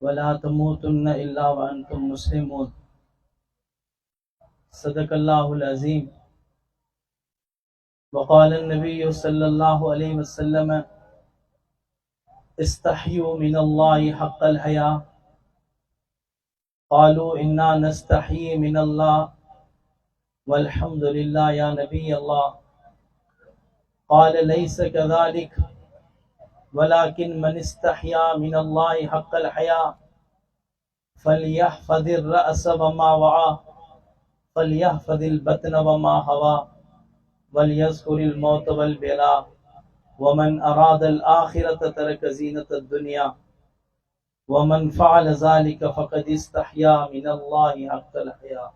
वला तमूतुन्न इल्ला व अंतुम मुस्लिमून। सदक़ल्लाहुल अज़ीम। वक़ाल नबी सल्लल्लाहु अलैहि वसल्लम इस्तहयू मिनल्लाहि हक़्क़ल हया। क़ालू इन्ना नस्तही मिनल्लाह वल्हम्दुलिल्लाह या नबी अल्लाह। क़ाल लैस कज़ालिक वलाकिन मन इस्तहया मिनल्लाहि हक़्क़ल हया फलयहफ़ज़िर रअस वमा वआ फलयहफ़ज़िल बतन वमा हवा वलयज़कुरिल मौत वल बला वमन अरादल आखिरत तरक ज़ीनतद दुनिया वमन फ़अल ज़ालिक फ़क़द इस्तहया मिनल्लाहि हक़्क़ल हया।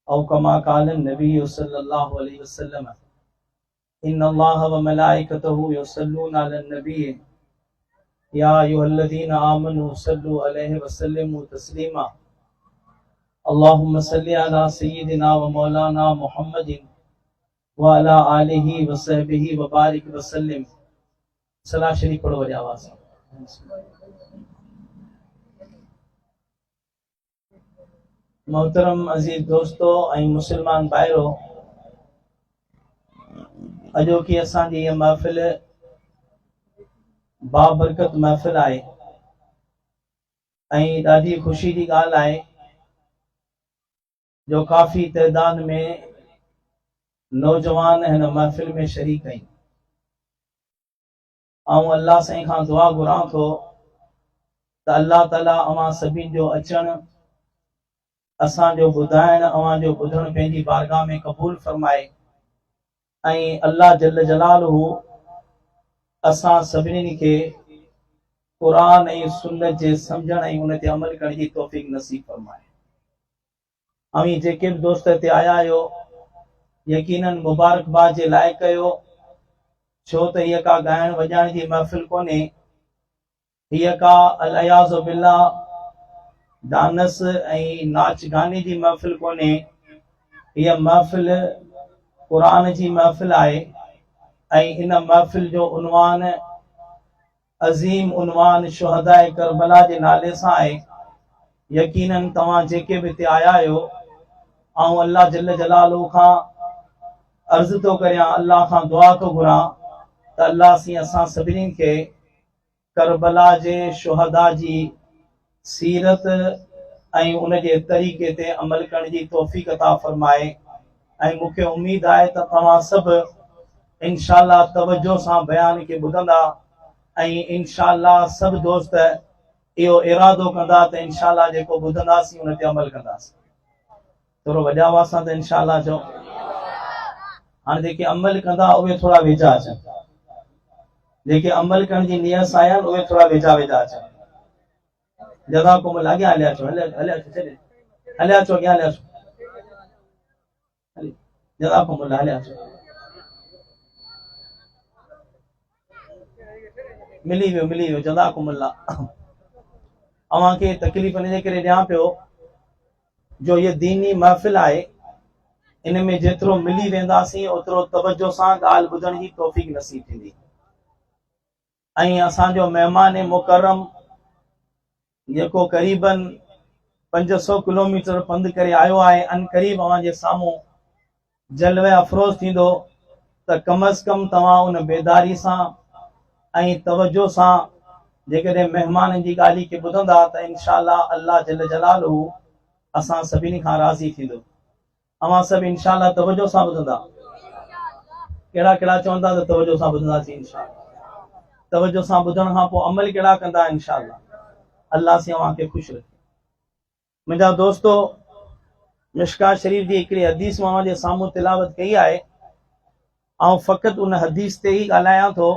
औ कमा क़ाल नबी सल्लल्लाहु अलैहि वसल्लम इन्नल्लाह व मलाइकतहु युसल्लूना अलन नबी या अय्युहल्लज़ीना आमनू सल्लु अलैहि वसल्लिमू तस्लीमा। अल्लाहुम्मा सल्लि अला सय्यिदिना व मौलाना मुहम्मदिन व अला आलिहि व सहबिहि व बारिक वसल्लिम। सलाह शरीफ पढ़ो वरी आवाज़ सां। मोहतरम अजीज दोस्तों ऐं मुसलमान भाइरो, अॼोकी असांजी इहा महफ़िल बाबरकत महफ़िल आहे ऐं ॾाढी ख़ुशी जी ॻाल्हि आहे जो काफ़ी तइदाद में नौजवान हिन महफ़िल में शरीक आहिनि। ऐं अल्लाह साईं खां दुआ घुरां थो त अल्लाह ताला अवां सभिनि जो अचणु, असांजो ॿुधाइणु, अवां जो ॿुधणु पंहिंजी बारगाह में क़बूल फरमाए ऐं अल्लाह जल जलालहू असां सभिनी खे क़ुरान ऐं सुन्नत जे सम्झण ऐं उन ते अमल करण जी तौफ़ीक़ नसीब फरमाए। ऐं जेके बि दोस्त हिते आया आहियो यकीनन मुबारकबाद जे लाइक़ कयो, छो त हीअ का ॻाइण वॼाइण जी महफ़िल कोन्हे, हीअ का अल-अयाज़ु बिल्लाह डांस ऐं नाच गाने जी महफ़िल कोन्हे। हीअ महफ़िल क़ुरान जी महफ़िल आहे ऐं इन महफ़िल जो उन्वान अज़ीम उन्वान शुहदाए करबला जे नाले सां आहे। यकीनन तव्हां जेके बि हिते आया आहियो, ऐं अल्लाह जल जलालहू खां अर्ज़ु थो करियां, अल्लाह खां दुआ थो घुरां त अल्लाह सी असां सभिनी खे करबला जे शुहदा जी सीरत ऐं उन जे तरीक़े ते अमल करण जी तौफ़ीक़ अता फरमाए। ऐं मूंखे उमेद आहे त तव्हां सभु इंशाअल्लाह तवज्जो सां बयान खे ॿुधंदा ऐं इंशाअल्लाह सभु दोस्त इहो इरादो कंदा त इंशाअल्लाह जेको ॿुधंदासीं उन ते अमल कंदासीं। थोरो वॾा आवाज़ सां त इंशाअल्लाह चओ। हाणे जेके अमल कंदा उहे थोरा वेझा अचनि, जेके अमल करण जी नियत सां आया आहिनि उहे थोरा वेझा वेझा अचनि। जज़ाकुमुल्लाह। अॻियां हलिया अचो, हलिया अचो, हलिया अचो, अॻियां हलिया अचो, जज़ाकुमुल्लाह, हलिया अचो। मिली वियो जज़ाकुमुल्लाह। अवां खे तकलीफ़ इन जे करे ॾियां पियो जो ये दीनी महफ़िल आहे, इन में जेतिरो मिली वेंदासीं ओतिरो तवज्जो सां ॻाल्हि ॿुधण जी तौफ़ीक़ नसीब थींदी। ऐं असांजो महिमान मुकरम जेको क़रीबन 500 किलोमीटर पंधु करे आयो आहे, अन क़रीब अवां जे साम्हूं जलवे अफ़रोज़ थींदो त कम अज़ कम तव्हां उन बेदारी सां ऐं तवज्जो सां जेकॾहिं महिमाननि जी ॻाल्हि खे ॿुधंदा त इंशाअल्लाह अल्लाह जल जलालहू असां सभिनी खां राज़ी थींदो। अवां सभु इंशाअल्लाह तवज्जो सां ॿुधंदा। कहिड़ा कहिड़ा चवंदा त तवज्जो सां ॿुधंदासीं इंशाअल्लाह। तवज्जो सां ॿुधण खां पोइ अमल कहिड़ा कंदा इंशाअल्लाह। अल्लाह से अवां खे ख़ुशि रखे। मुंहिंजा दोस्तो, मिशकात शरीफ़ जी हिकिड़ी हदीस मां जे साम्हूं तिलावत कई आहे ऐं फ़क़ति उन हदीस ते ई ॻाल्हायां थो।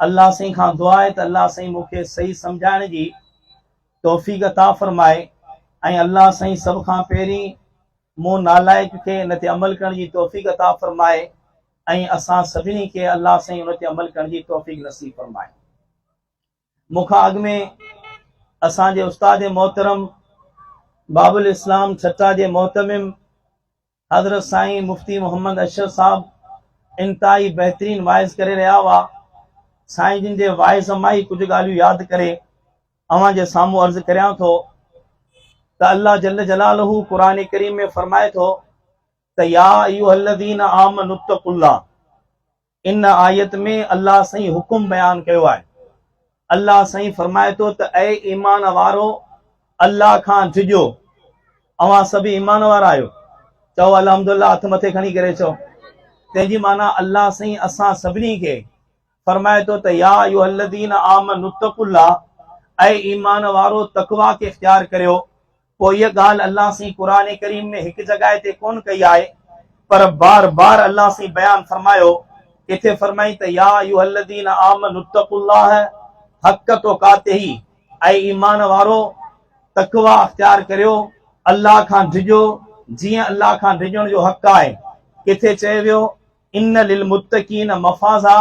अल्लाह साईं खां दुआ आहे त अल्लाह साईं मूंखे सही सम्झाइण जी तौफ़ीक़ अता फरमाए ऐं अल्लाह साईं सभ खां पहिरीं मूं नालाइक खे इन ते अमल करण जी तौफ़ीक़ अता फरमाए ऐं असां सभिनी खे अल्लाह साईं उन ते अमल करण जी तौफ़ीक़ नसीब फरमाए। मूंखां अॻु में असांजे उस्ताद मोहतरम बाबुल इस्लाम छटा जे मोहतमिम हज़रत साईं मुफ्ती मोहम्मद अशरफ साहब इंतहाई बहितरीन वाइज़ करे रहिया हुआ। साईं जिन जे वाइज़ मां ई कुझु ॻाल्हियूं यादि करे अवां जे साम्हूं अर्ज़ करियां थो त अल्लाह जल्ल जलालहू क़ुरान करीम में फरमाए थो त या अय्युहल्लज़ीना आमनुत्तकुल्लाह। इन आयत में अल्लाह सही हुकुम बयान कयो आहे। अल्लाह सही फरमाए थो त ऐ ईमान वारो अल्लाह खां डिॼो। अवां सभु ईमान वारा आहियो? चओ अल्हम्दुलिल्लाह, हथ मथे खणी करे चओ। तंहिंजी माना अल्लाह सही असां सभिनी खे फरमाए थो त या अय्युहल्लज़ीना आमनुत्तकुल्लाह, ऐ ईमान वारो तक़वा खे इख्तियार करियो। पोइ इहा ॻाल्हि अल्लाह सही क़ुरान करीम में हिकु जॻह ते कोन कई आहे, पर बार बार अल्लाह सही बयान फरमायो। किथे फरमाई त या अय्युहल्लज़ीना आमनुत्तकुल्लाह हक़ तुक़ातिही, ऐं ईमान वारो तक़वा इख्तियार करियो, अल्लाह खां डिॼो जीअं अल्लाह खां डिॼण जो हक़ आहे। किथे चयो वियो इन लिल मुत्तकीन मफ़ाज़ा,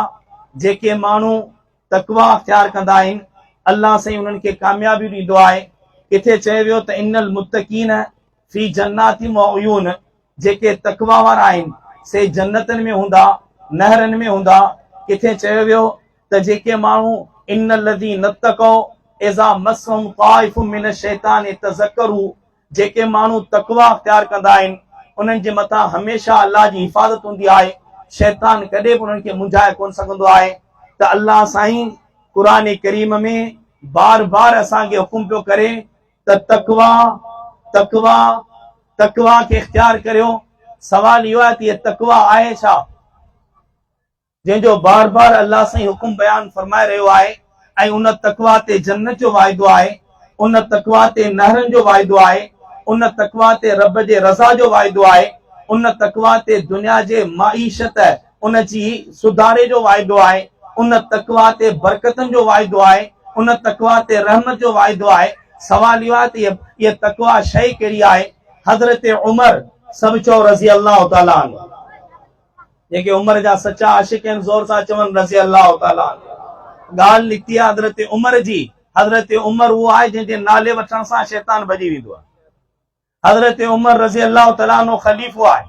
जेके माण्हू तक़वा इख्तियार कंदा आहिनि अल्लाह साईं उन्हनि खे कामयाबी ॾींदो आहे। किथे चयो वियो त इनल मुत्तकीन फी जन्नाति व उयून, जेके तक़वा वारा आहिनि से जन्नतनि में हूंदा, नहरनि में हूंदा। किथे चयो वियो त जेके माण्हू इन लज़ी नतक़ौ इज़ा मस्सहुम ताइफुम मिन शैतान तज़क्करू, जेके माण्हू तक़वा इख्तियार कंदा आहिनि उन्हनि जे मथां हमेशह अल्लाह जी हिफ़ाज़त हूंदी आहे। शैतान कॾहिं बि उन्हनि खे मुंझाए कोन सघंदो आहे। त अल्लाह साईं क़ुरान करीम में बार बार असांखे हुकुम पियो करे त तक़वा तक़वा तक़वा खे इख्तियार करियो। सवाल इहो आहे त इहा तक़वा आहे छा, जंहिंजो बार बार अल्लाह साईं हुकुम बयान फरमाए रहियो आहे। ऐं उन तक़वा ते जन्नत जो वाइदो आहे, उन तक़वा ते नहरनि जो वाइदो आहे, उन तक़वा ते रब जे रज़ा जो वाइदो आहे, उन तक़वा ते दुनिया जे माईशत उन जी सुधारे जो वाइदो आहे, उन तक़वा ते बरकतनि जो वाइदो आहे, उन तक़वा ते रहमत जो वाइदो आहे। सवाल इहो आहे त इहा तक़वा शइ कहिड़ी आहे। हज़रत उमर, सभु चओ रज़ी अल्लाह ताला अन्हु, जेके उमर जा सचा आशिक आहिनि ज़ोर सां चवनि रज़ी अल्लाह ताला अन्हु। ॻाल्हि निकिती आहे हज़रत उमर जी। हज़रत उमर उहो आहे जंहिंजे नाले वठण सां शैतान भॼी वेंदो आहे। हज़रत उमर रज़ी अल्लाह ताला अन्हु ख़लीफ़ो आहे।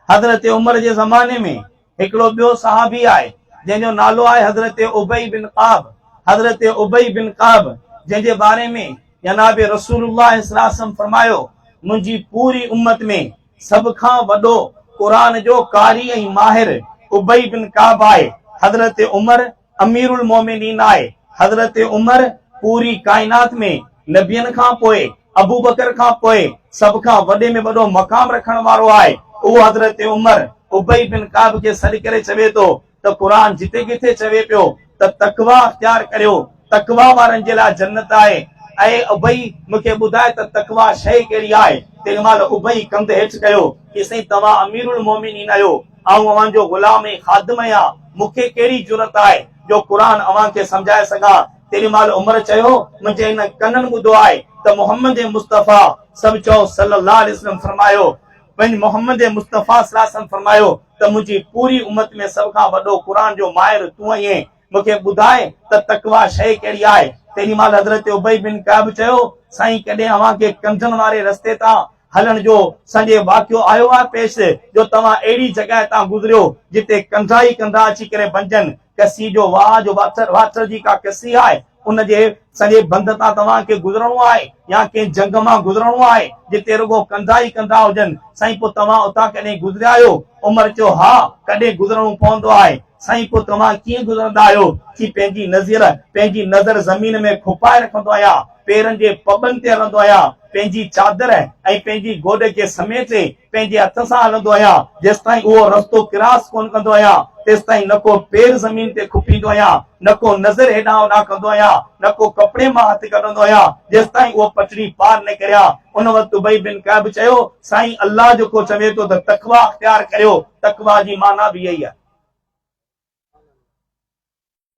हज़रत उमर जे ज़माने में हिकिड़ो ॿियो सहाबी आहे जंहिंजो नालो आहे हज़रत उबई बिन क़ाब। हज़रत उबई बिन क़ाब जंहिंजे बारे में जनाब रसूलुल्लाह सल्लल्लाहु अलैहि वसल्लम फरमायो, मुंहिंजी पूरी उम्मत में सभ खां वॾो क़ुरान जो कारी ऐं माहिर उबई बिन क़ाब आहे। हज़रत उमर अमीरुल मोमिनीन आहे। हज़रत उमर पूरी काइनात में नबियनि खां पोइ अबू बकर खां पोइ सभ खां वॾे में वॾो मक़ाम रखण वारो आहे। उहो हज़रत उमर उबई बिन क़ाब खे सॾु करे चवे थो त क़ुरान जिते किथे चवे पियो त तक़वा इख्तियार करियो, तक़वा वारनि जे लाइ जन्नत आहे। ऐं उबई मूंखे ॿुधाए त तक़वा शइ कहिड़ी आहे। तंहिं महिल उबई कंध हेठि कयो कि साईं तव्हां अमीरुल मोमिनीन आहियो, ऐं अव्हां जो ग़ुलाम ऐं ख़ादिम आहियां, मूंखे कहिड़ी जुरत आहे जो क़ुरान अव्हां खे सम्झाए सघां। तेॾी महिल उमर चयो, मुंहिंजे हिन कननि ॿुधो आहे त मोहम्मद मुस्तफ़ा, सभु चओ सल्लल्लाहु अलैहि वसल्लम फरमायो, पंहिंजे मोहम्मद मुस्तफ़ा सल्लल्लाहु अलैहि वसल्लम फरमायो त मुंहिंजी पूरी उम्मत में सभ खां वॾो क़ुरान जो माहिर तूं आहीं, मूंखे ॿुधाए त तक़वा शइ कहिड़ी आहे। तेॾी महिल हज़रत उबई बिन क़ाब चयो, साईं कॾहिं अव्हां खे कंझनि वारे रस्ते तां हलण जो संजय वाक़ियो आयो आहे पेश, जो तव्हां अहिड़ी जॻह तां गुज़रियो जिते कंधा ई कंधा अची करे बंजनि, कसी जो वाह जो वाटर जी का कसी आहे, उनजे सॼे बंद तां तव्हांखे गुज़रणो आहे, या कंहिं जंग मां गुज़रणो आहे जिते रुगो कंधा ई कंधा हुजनि, साईं पोइ तव्हां उतां कॾहिं गुज़रिया आहियो? उमर चयो, हा कॾहिं गुज़रणो पवंदो आहे। साईं पोइ तव्हां कीअं गुज़रंदा आहियो? कि पंहिंजी नज़र ज़मीन में खुपाए रखंदो आहियां, पेरनि जे पॿनि ते हलंदो आहियां, पंहिंजी चादर ऐं पंहिंजी गोॾ खे समेटे पंहिंजे हथ सां हलंदो आहियां, जेसिताईं उहो रस्तो क्रॉस कोन कंदो आहियां तेसिताईं न को पेर ज़मीन ते खुपींदो आहियां, न को नज़र हेॾां होॾां कंदो आहियां, न को कपिड़े मां हथ कढंदो आहियां, जेसिताईं उहो पटड़ी पार न करियां। उन वक़्तु उबई बिन क़ाब चयो, साईं अल्लाह जेको चवे थो त तक़वा इख्तियार करियो, तक़वा जी माना बि इहा ई आहे।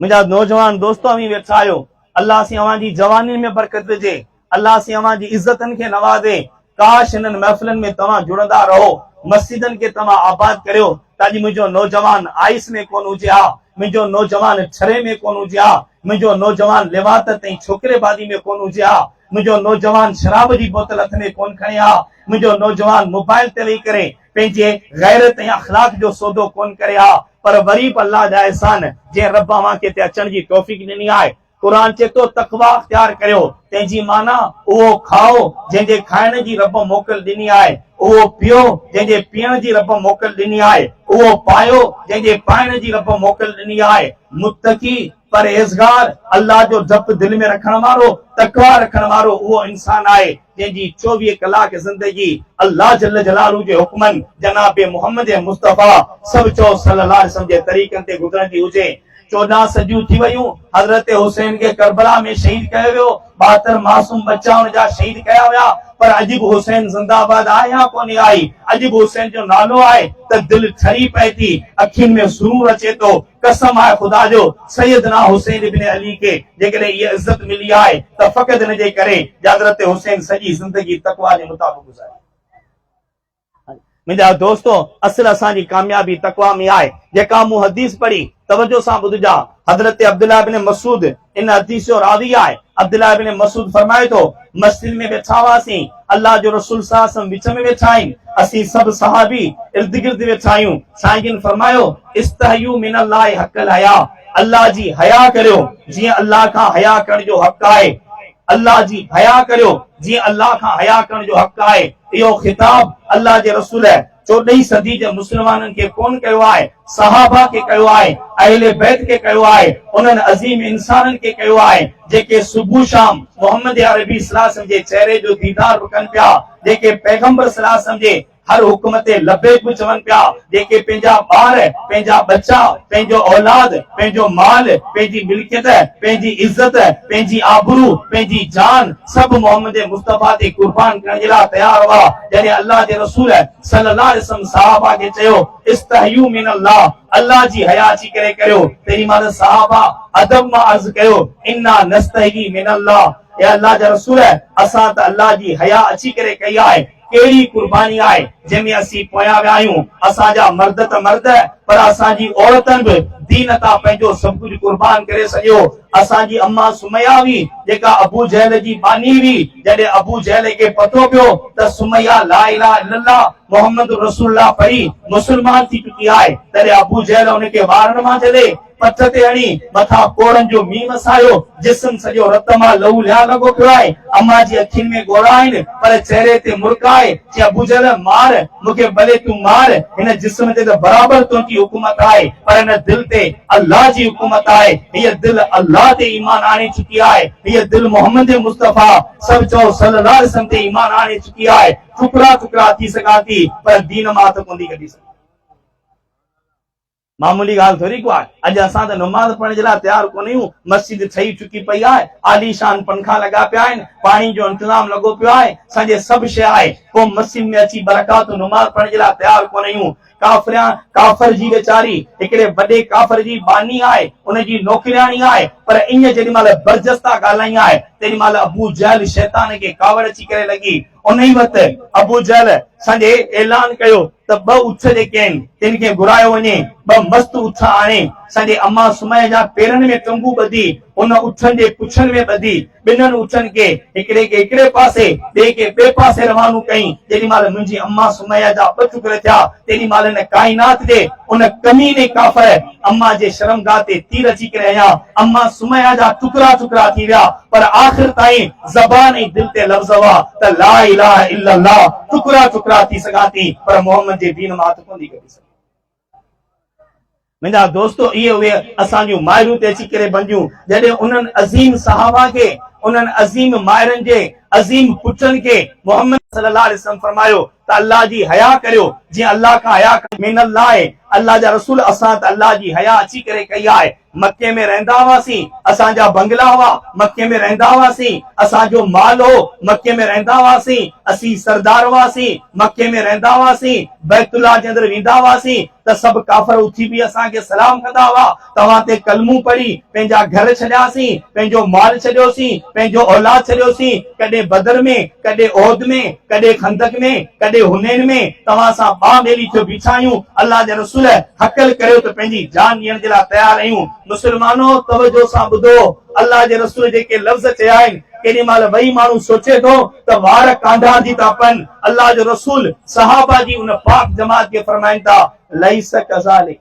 मुंहिंजा नौजवान दोस्तो अवी वेठा आहियो, अल्लाह सी अव्हां जी जवानी में बरकत ॾिजे, अल्लाह सी अव्हां जी इज़तनि खे नवाज़े। काश हिननि महफ़िलनि में तव्हां जुड़ंदा रहो, मस्जिदनि खे तव्हां आबाद करियो, ताकि मुंहिंजो नौजवान आइस में कोन हुजे हा, मुंहिंजो नौजवान छरे में कोन हुजे हा, मुंहिंजो नौजवान लिवात ऐं छोकिरेबाज़ी में कोन हुजे हा, मुंहिंजो नौजवान शराब जी बोतल हथ में कोन खणे हा, मुंहिंजो नौजवान मोबाइल ते वेही करे पंहिंजे गैरत ऐं अख़लाक जो सौदो कोन करे हा। पर वरी बि अल्लाह जा एहसान, जंहिं रब अव्हां खे हिते अचण जी तौफ़ीक़ ॾिनी आहे, क़ुरान चए थो तक़वा इख्तियार करियो, तंहिंजी माना उहो खाओ जंहिंजे खाइण जी रब मोकल ॾिनी आहे, उहो पियो जंहिंजे पीअण जी रब मोकल ॾिनी आहे, उहो पायो जंहिंजे पाइण जी रब मोकल ॾिनी आहे। मुत्तकी परहेज़गार अल्लाह जो जप दिल में रखण वारो, तक़वा रखण वारो उहो इंसान आहे जंहिंजी 24 कलाक ज़िंदगी अल्लाह जल्ल जलालहू जे हुक्मनि जनाब मोहम्मद मुस्तफ़ा सभु चओ सल्लल्लाहु अलैहि वसल्लम जे तरीक़नि ते गुज़रंदी हुजे। 14 सदियूं थी वयूं, हज़रत हुसैन खे करबला में शहीद कयो वियो, 72 मासूम बच्चा हुन जा शहीद कया विया, पर अॼु बि हुसैन ज़िंदाबाद आहे या कोन्हे आई? अॼु बि हुसैन जो नालो आहे त दिलि ठरी पए थी, अखियुनि में सुरूर अचे थो। कसम आहे ख़ुदा जो, सैयदना हुसैन इब्न अली खे जेकॾहिं इहा इज़त मिली आहे त फ़क़ति हिन जे करे हज़रत हुसैन सॼी ज़िंदगी तक़वा जे मुताबिक़ गुज़ारी। मुंहिंजा दोस्तो, असल असांजी कामयाबी तक़वा में आहे। जेका मूं हदीस पढ़ी तवजो सां ॿुधजा। हज़रत अब्दुल्लाह इब्न मसूद इन हदीस जो रावी आहे। अब्दुल्लाह इब्न मसूद फरमाए थो, मस्जिद में वेठा हुआसीं, अल्लाह जो रसूल सल्लल्लाहु अलैहि वसल्लम विच में वेठा आहिनि, असीं सभु सहाबी इर्द गिर्द वेठा आहियूं। साईं जिन फरमायो, इस्तहयू मिनल्लाहि हक़्क़ल हया, अल्लाह जी हया करियो जीअं अल्लाह खां हया करण जो हक़ आहे। अल्लाह जी हया करियो जीअं अल्लाह खां हया करण जो हक़ आहे। इहो खिताब अल्लाह जे रसूल 14हीं सदी जे मुस्लमाननि खे कोन कयो आहे, सहाबा खे कयो आहे, अहले बैत खे कयो आहे, उन्हनि अज़ीम इंसाननि खे कयो आहे जेके सुबुह शाम मोहम्मद अरबी सल्लल्लाहु अलैहि वसल्लम जे चेहरे जो दीदार बि कनि पिया, जेके पैगंबर सल्लल्लाहु अलैहि वसल्लम जे हर हुक्म ते लबैक बि चवनि पिया, जेके पंहिंजा ॿार, पंहिंजा बच्चा, पंहिंजो औलाद, पंहिंजो माल, पंहिंजी मिल्कियत, पंहिंजी इज़त, पंहिंजी आबरू, पंहिंजी जान सभु मोहम्मद मुस्तफ़ा ते कुर्बान करण जे लाइ तयार हुआ। जॾहिं अल्लाह जे रसूल सल्लल्लाहु अलैहि वसल्लम सहाबा खे चयो, इस्तहयू मिनल्लाह, अल्लाह जी हया अची करे करियो, तेरी महिल सहाबा अदब मां अर्ज़ कयो, इन्ना नस्तही मिनल्लाह, या अल्लाह जा रसूल, असां त अल्लाह जी हया अची करे कई आहे। कहिड़ी कुर्बानी आहे जंहिंमें असीं पोयां विया आहियूं। असांजा मर्द त मर्द, पर असांजी औरतनि बि दीन तां पंहिंजो सभु कुझु कुर्बान करे छॾियो। असांजी अम्मा सुमैया हुई जेका अबू जहल जी बानी हुई, जॾहिं अबू जहल खे पतो पियो त सुमैया ला इलाहा इल्लल्लाह मोहम्मद रसूलुल्लाह पढ़ी मुस्लमान थी चुकी आहे, तॾहिं अबू जहल हुनखे वारनि मां छॾे पथ ते हणी मथां कोड़नि जो मींहुं वसायो, जिस्म सॼो रत मां लहू लिया लॻो पियो आहे। अम्मा जी अखियुनि में ॻोड़ा आहिनि पर चेहरे ते मुर्क आहे। चई, अबू जहल मार मूंखे, भले तूं मार, हिन जिस्म ते त बराबरि तुंहिंजी हुकूमत आहे, पर हिन दिलि ते अल्लाह जी हुकूमत आहे। हीअ दिलि अल्लाह ते ईमान आणे चुकी आहे, हीअ दिलि मोहम्मद मुस्तफ़ा सभु चओ सल्लल्लाहु अलैहि वसल्लम ते ईमान आणे चुकी आहे। टुकड़ा टुकड़ा थी सघां थी पर दीन मां त कोन थी कढी सघां। मामूली ॻाल्हि थोरी को आहे। अॼु असां त नमाज़ पढ़ण जे लाइ तयारु कोन आहियूं। मस्जिद ठही चुकी पई आहे, आलीशान पंखा लॻा पिया आहिनि, पाणी जो इंतज़ाम लॻो पियो आहे, असांजे सभु शइ आहे, पोइ मस्जिद में अची बरकात नमाज़ पढ़ण जे लाइ तयारु कोन आहियूं। काफ़िर जी वेचारी हिकिड़े वॾे काफ़िर जी बानी आहे, उनजी नौकिरियाणी आहे, पर ईअं जेॾी महिल बरजस्ता ॻाल्हाई आहे तेॾी महिल अबू जहल शैतान खे कावड़ अची करे लॻी। उन ई वक़्तु अबू जहल संडे ऐलान कयो त 2 उठ जेके आहिनि तिन खे घुरायो वञे। 2 मस्त उठ आणे संडे अम्मा सुमैया जा पेरनि में टंगू ॿधी, उन उठनि जे पुछनि में ॿधी, ॿिन्हिनि उठनि खे हिकिड़े खे हिकिड़े पासे ॿिए खे ॿिए पासे रवानो कई। जेॾी महिल मुंहिंजी अम्मा सुमैया जा 2 टुकड़ थिया, तेॾी महिल हिन काइनात जे उन कमीने काफ़िर अम्मा जे शर्मगाह ते तीर अची करे हया। अम्मा सुमैया जा टुकड़ा टुकड़ा थी विया, पर आख़िर ताईं ज़बान ऐं दिलि ते लफ़्ज़ हुआ त ला इलाहा इल्लल्लाह। टुकड़ा टुकड़ा थी सघां थी पर मोहम्मद जे दीन मां त कोन थी कढी सघां। मुंहिंजा दोस्तो, इहे उहे असांजूं माइरूं ते अची करे बंदियूं, जॾहिं उन्हनि अज़ीम सहाबा खे, उन्हनि अज़ीम माइरनि जे अज़ीम पुटनि खे मोहम्मद सल्लल्लाहु अलैहि वसल्लम फरमायो त अल्लाह जी हया करियो जीअं अल्लाह खां हया मिनल्लाह आहे। अल्लाह जा रसूल, असां त अल्लाह जी हया अची करे कई आहे। मके में रहंदा हुआसीं, असांजा बंगला हुआ, मके में रहंदा हुआसीं, असांजो माल हो, मके में रहंदा हुआसीं, असीं सरदार हुआसीं, मके में रहंदा हुआसीं, बैतुल्लाह जे अंदरि वेंदा हुआसीं त सभु काफ़िर उथी बि असांखे सलाम कंदा हुआ, तव्हां ते कलमू पढ़ी पंहिंजा घर छॾियासीं, पंहिंजो माल छॾियोसीं, पंहिंजो औलाद छॾियोसीं। कॾहिं बदर में, कॾहिं ओहद में, कॾहिं खंदक में, कॾहिं हुनैन में तव्हां सां ॿाह ॿेली थियो बीठा आहियूं। अल्लाह जे रसूल हक़ल करियो त पंहिंजी जान ॾियण जे लाइ तयारु आहियूं। मुस्लमानो, तवजो सां ॿुधो, अल्लाह जे रसूल जेके लफ़्ज़ चया आहिनि, केॾी महिल वही माण्हू सोचे थो त वार कांधा थी था पनि। अल्लाह जो रसूल सहाबा जी उन पाक जमात खे फरमाइनि था, लैस कज़ालिक,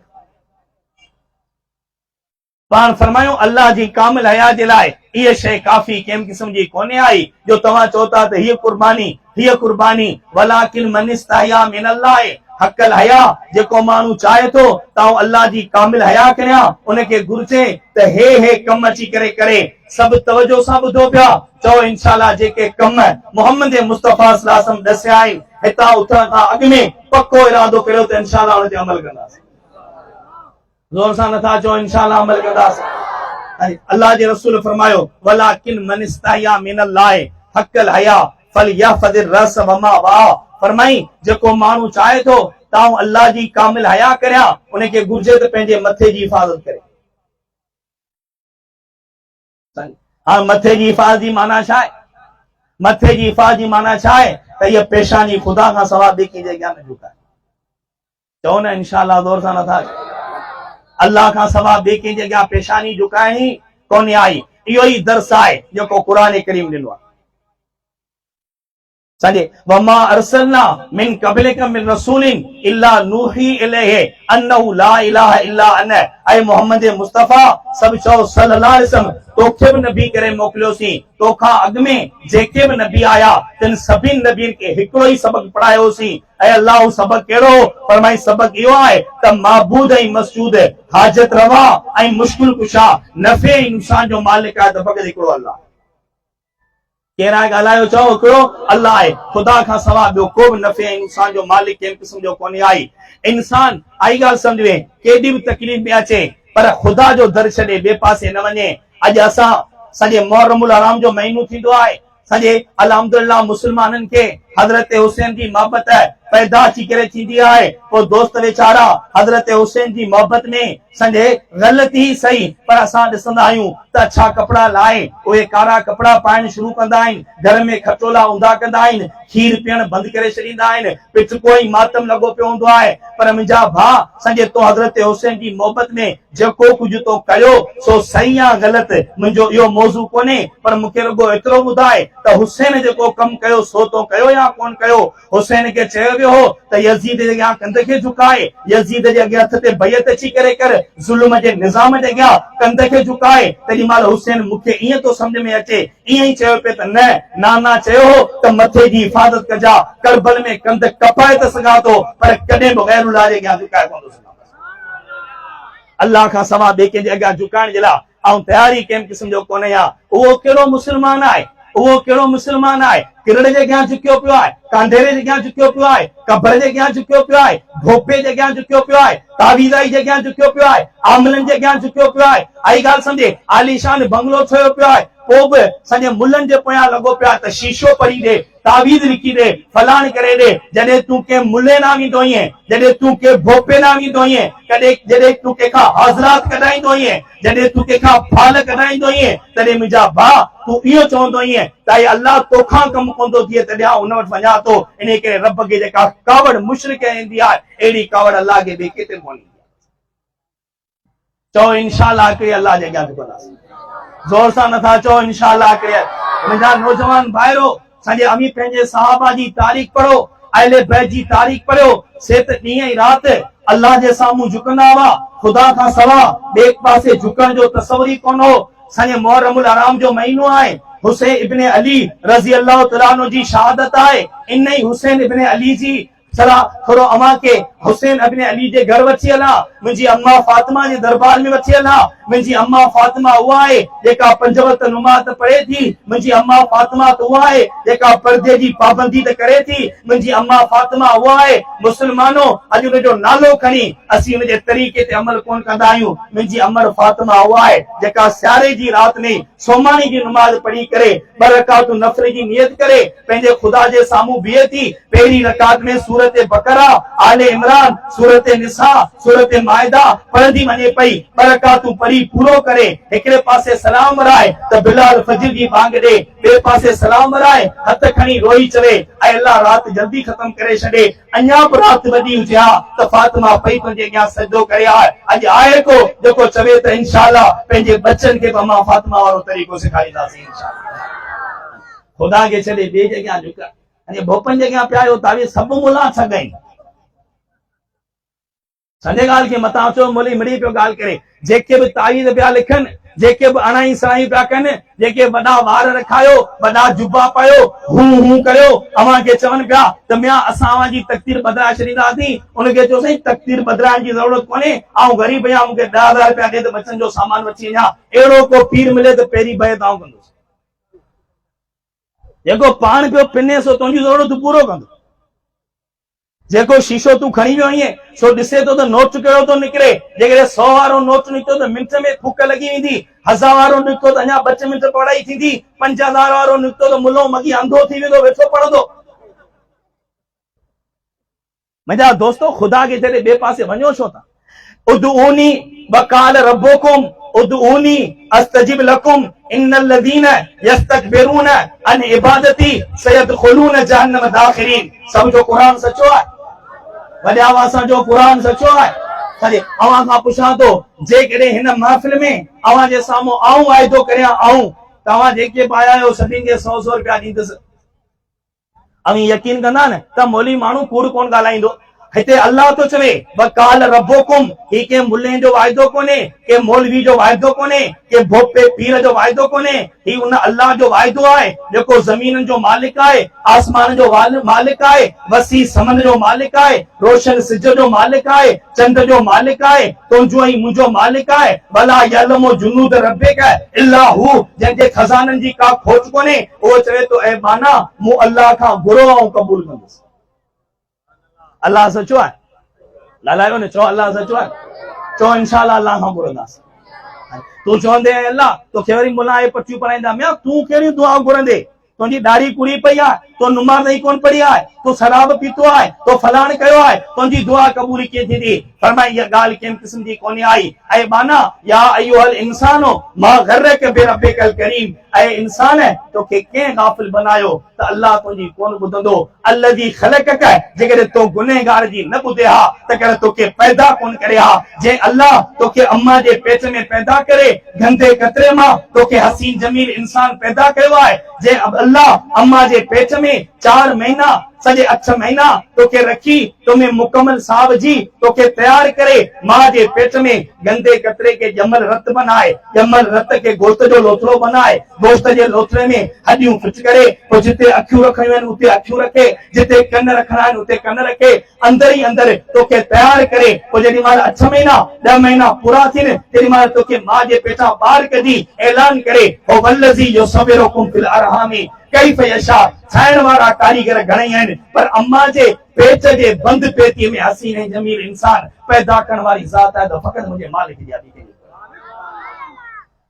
पाण फरमायो अल्लाह जी कामिल हया जे लाइ इहे शइ काफ़ी कंहिं क़िस्म जी कोन्हे आई जो तव्हां चओ था त हीअ कुर्बानी वलाकिन मन इस्तहया मिनल्लाह हक़ल हया जेको माण्हू चाहे थो त अल्लाह जी कामिल हया करियां उनखे घुर्जे त हे कम अची करे सभु तवजो सां ॿुधो पिया चओ इंशाअल्लाह जेके कम मोहम्मद मुस्तफ़ा सल्लल्लाहु अलैहि वसल्लम दसिया आहिनि हितां उथण खां अॻु में पको इरादो करियो त इंशाअल्लाह उन ते अमल कंदासीं जोर सां नथा चओ इंशाअल्लाह अमल कंदासीं अल्लाह जे रसूल फरमायो वलाकिन मन इस्तहया मिनल्लाह हक़ल हया फलयहफज़िर रस वमा वा फरमाई जेको माण्हू चाहे थो त अल्लाह जी कामिल हया करियां उनखे घुर्जे त पंहिंजे मथे जी हिफ़ाज़त करे हाँ मथे जी हिफ़ाज़त जी माना छा आहे मथे जी हिफ़ाज़त जी माना छा आहे त इहा पेशानी ख़ुदा खां सवाइ ॿिए कंहिंजे अॻियां न झुकाए चओ न इंशाअल्लाह ज़ोर सां नथा अल्लाह खां सवाइ ॿिए कंहिंजे अॻियां पेशानी झुकाइणी कोन्हे आई इहो ई दर्स आहे जेको क़ुरान करीम ॾिनो आहे सॼे वमा अरसलना मिन क़बलिक मिन रसूलिन इल्ला नूही इलैहि अन्नहु ला इलाहा इल्ला अना ऐ मोहम्मद मुस्तफा सब चओ सल्लल्लाहु अलैहि वसल्लम तोखे भी नबी करे मोकिलियोसीं तोखां अॻु में जेके भी नबी आया तिन सभिनि नबियुनि खे हिकिड़ो ई सबक़ पढ़ायोसीं ऐं अल्लाह हू सबक़ कहिड़ो फरमाई सबक़ इहो आहे त माबूद ऐं मसजूद हाजत रवा ऐं मुश्किल कुशा नफ़े ऐं नुक़सान जो मालिक आहे त फ़क़ति हिकिड़ो अल्लाह केरा ॻाल्हायो चओ हिकिड़ो अल्लाह आहे ख़ुदा खां सवाइ ॿियो को बि नफ़े ऐं नुक़सान जो मालिक कंहिं क़िस्म जो कोन्हे आई इंसान आई ॻाल्हि सम्झ में केॾी बि तकलीफ़ में अचे पर ख़ुदा जो दर छॾे ॿिए पासे न वञे अॼु असां सॼे मुहर्रमुल हराम जो महीनो थींदो आहे सॼे अल्हम्दुलिल्लाह मुस्लमाननि खे हज़रत हुसैन जी मोहबत पैदा अची करे थींदी आहे पोइ दोस्त वीचारा हज़रत हुसैन जी मोहबत में सॼे ग़लती ई सही पर असां ॾिसंदा आहियूं त अछा कपिड़ा लाहे उहे कारा कपिड़ा पाइण शुरू कंदा आहिनि घर में खटोला ऊंधा कंदा आहिनि खीर पीअण बंदि करे छॾींदा आहिनि पिचको ई मातम लॻो पियो हूंदो आहे पर मुंहिंजा भाउ सॼे तो हज़रत हुसैन जी मोहबत में जेको कुझु तो कयो सो सही या ग़लति मुंहिंजो इहो मौज़ू कोन्हे पर मूंखे रुॻो एतिरो ॿुधाए त हुसैन जेको कमु कयो सो तो कयो या कोन कयो हुसैन खे चयो वियो हो त यज़ीद जे अॻियां कंध खे झुकाए यज़ीद जे अॻियां हथ ते बैत अची करे कर ज़ुल्म जे निज़ाम जे अॻियां कंध खे झुकाए तेॾी महिल हुसैन मूंखे ईअं तो सम्झ में अचे ईअं ई चयो पिए त न नाना चयो हो त मथे जी हिफ़ाज़त कजा करबल में कंध कपाए त सघां थो पर कॾहिं बि गैरुल्लाह जे अॻियां झुकाए कोन थो सघां अल्लाह खां सवाइ ॿिए कंहिंजे अॻियां झुकाइण जे लाइ ऐं तयारी कंहिं क़िस्म जो कोन्हे हा उहो कहिड़ो मुस्लमान आहे उहो कहिड़ो मुस्लमान आहे किरड़ जे अॻियां झुकियो पियो आहे कांधेरे जे अॻियां झुकियो पियो आहे कबर जे अॻियां झुकियो पियो आहे भोपे जे अॻियां झुकियो पियो आहे तावीज़ाई जे अॻियां झुकियो पियो आहे आमलनि जे अॻियां झुकियो पियो आहे आई ॻाल्हि सम्झे आलीशान बंगलो ठहियो पियो आहे पोइ बि सॼे मुलनि जे पोयां लॻो पियो आहे त शीशो पढ़ी ॾे तावीज़ लिखी ॾे फलाण करे ॾे जॾहिं तूं कंहिं मुले न ईंदो आहीं जॾहिं तूं कंहिं भोपे न ईंदो आहीं जॾहिं तूं कंहिंखां हाज़रात कढाईंदो आहीं जॾहिं तूं कंहिंखां फाल कढाईंदो आहीं तॾहिं मुंहिंजा भाउ तूं इहो चवंदो आहीं त अल्लाह तोखां कमु कोन थो थिए तॾहिं हुन वटि वञा थो इन करे रब खे जेका कावड़ मुशरिक ईंदी आहे अहिड़ी कावड़ अल्लाह खे ॿिए किथे कोन ईंदी चओ इंशाअल्लाह हिकिड़ी अल्लाह जे अॻियां झुकंदासीं जोर सां नथा चओ इंशाअल्लाह मुंहिंजा नौजवान भाइरो सॼे अमी पंहिंजे सहाबा जी तारीख़ पढ़ो अहले बैत जी तारीख़ पढ़ियो से त ॾींहं ई राति अल्लाह जे साम्हूं झुकंदा हुआ ख़ुदा खां सवाइ ॿिए पासे झुकण जो तसवुर ई कोन हो सॼे मुहर्रमुल हराम जो महीनो आहे हुसैन इब्न अली रज़ी अल्लाह तआला अन्हु जी शहादत आहे इन ई हुसैन इब्न अली जी सरा थोरो अव्हां खे हुसैन इब्न अली जे घर वठी हलां मुंहिंजी अम्मा फातिमा जे दरबार में वठी हलां मुंहिंजी अम्मा फातिमा उहा आहे जेका 5 वक़्त नमाज़ पढ़े थी मुंहिंजी अम्मा फातिमा त उहा आहे जेका पर्दे जी पाबंदी त करे थी मुंहिंजी अम्मा फातिमा उहा आहे मुस्लमानो अॼु उनजो नालो खणी असीं उनजे तरीक़े ते अमल कोन कंदा आहियूं मुंहिंजी अमर फातिमा उहा आहे जेका सियारे जी राति में सोमानी जी नमाज़ पढ़ी करे 2 रकातूं नफ़िल जी नियत करे पंहिंजे ख़ुदा जे साम्हूं बीहे थी पहिरीं रकात में सूरत बकरा आले इमरान सूरत निसा सूरत माइदा पढ़ंदी वञे पई 2 रकातूं पढ़ी पूरो करे हिकिड़े पासे सलाम वराए त बिलाल फजर जी बांग ॾे ॿिए पासे सलाम वराए हथ खणी रोई चवे ऐं अल्लाह राति जल्दी ख़तम करे छॾे अञा बि राति वॾी हुजे हा त फातिमा पई तुंहिंजे अॻियां सजदो करे आहे अॼु आहे को जेको चवे त इंशाअल्लाह पंहिंजे बच्चनि खे अम्मा फातिमा वारो तरीक़ो सेखारींदासीं इंशाअल्लाह ख़ुदा खे छॾे ॿिए जे अॻियां झुक अने भोपनि जे अॻियां पिया आहियो तावीज़ सभु मुला छॾई संजय गाल के मता चो मोली मिड़ी पियो गाल करे जेके भी तावीज़ पिया लिखन जेके भी अणाई सणाई पिया कन जेके वडा वार रखायो वडा जुब्बा पायो हूं करियो अवां के चवन पिया त मिया असां जी तकदीर बदला छड़ींदासीं उनके चो सही तकदीर बदलाइण जी जरूरत कोने आऊं गरीब आहियां मूंखे 10,000 रुपया दे त बचन जो सामान वठी वञा अहिड़ो को पीर मिले त पहिरीं बहत आऊं कंदुसि जेको पाण पियो पिने सो तुंहिंजी जरूरत पूरो कंदो जेको शीशो तू खणी वियो आहीं सो ॾिसे तो त नोट कहिड़ो थो निकिरे जेकॾहिं 100 वारो नोट निकितो त मिंट में फूक लगी वेंदी 1000 वारो निकितो त अञा 2 मिंट पढ़ाई थींदी 5000 वारो निकितो त मुलो मगी अंधो थी वेंदो वेठो पढ़ंदो मुंहिंजा दोस्तो खुदा के जॾहिं ॿिए पासे वञो छो था उदऊनी वकाल रब्बुकुम उदऊनी अस्तजिब लकुम इन्नल लज़ीना यस्तकबिरून अन इबादती सयदखुलून जहन्नम दाखिरीन सब जो कुरान सचो है वॾे आवाज़ सां जो कुरान सचो है सॼे अवां खां पुछां थो जेकॾहिं हिन महफ़िल में अवां जे साम्हूं आऊं वाइदो करियां आऊं तव्हां जेके पाया आहियो सभिनि खे 100 रुपया ॾींदुसि अवी यकीन कंदा न त मोली माण्हू कूड़ कोन ॻाल्हाईंदो हिते अल्लाह तो चवे वकाल रब्बुकुम ही के मुल्ले जो वाइदो कोने के मौलवी जो वाइदो कोने के भोपे पीर जो वाइदो कोने ही उन अल्लाह जो वाइदो आहे जेको ज़मीन जो मालिक आहे आसमान जो मालिक आहे वसी समंद जो मालिक आहे रोशन सिज जो मालिक आहे चंद जो मालिक आहे तुंहिंजो ऐं मुंहिंजो मालिक आहे भला यलमु जुनूद रब्बिका इल्ला हू जंहिंजे खज़ाननि जी का खोज कोने उहो चवे तो ऐ बाना मूं अल्लाह खां घुरो ऐं क़बूल कंदुसि अल्लाह सचो है लालायो ने चो अल्लाह सचो है चो इंशाअल्लाह अल्लाह खां घुरंदासीं तू चवंदे अल्लाह तो केवरी मुला ए पटियूं पढ़ाईंदा मिया तू कहिड़ी दुआ घुरंदे तुंहिंजी दाढ़ी कुड़ी पई आहे तो नुमाज़ नहीं कोन पढ़ी आहे तो शराब पीतो आहे तो फलाण कयो आहे तुंहिंजी दुआ क़बूल कीअं थींदी फरमाई इहा ॻाल्हि कंहिं क़िस्म जी कोन्हे आई ऐं बाना या अय्युहल इंसानो मा गर्रक बिरब्बिकल करीम ऐं इंसान तोखे कंहिं गाफ़िल बनायो त अल्लाह तुंहिंजी कोन ॿुधंदो अल्लज़ी ख़लक़क जेकॾहिं तो गुनहगार जी न ॿुधे हा त करे तोखे पैदा कोन करे हा जंहिं अल्लाह तोखे अम्मा जे पेट में पैदा करे गंदे कतरे मां तोखे हसीन जमील इंसान पैदा कयो आहे जंहिं अल्लाह अम्मा जे पेट में 4 महीना सॼे 8 महीना तोखे रखी तुम्हें मुकम्मल साहब जी तोखे तैयार करे मां जे पेट में गंदे कतरे के जमल रत बनाए जमल रत के गोश्त जो लोथड़ो बनाए गोश्त जे लोथड़े में हड्डियूं फिट करे पोइ जिते अखियूं रखियूं आहिनि उते अखियूं रखे जिते कन रखणा आहिनि उते कन रखे अंदर ही अंदर तोखे तैयार करे पोइ जेॾी महिल 8 महीना 10 महीना पूरा थियनि तेॾी महिल तोखे मां जे पेटां ॿाहिरि कढी ऐलान करे हो वल्लज़ी जो सवेरोकुम फिल अरहामी कैफ यशा ठाहिण वारा कारीगर घणई आहिनि पर अम्मा जे पेट जे बंद पेतीअ में हसीन ऐं जमील इंसान पैदा करण वारी ज़ात आहे त फ़क़ति मुंहिंजे मालिक जी आदी कई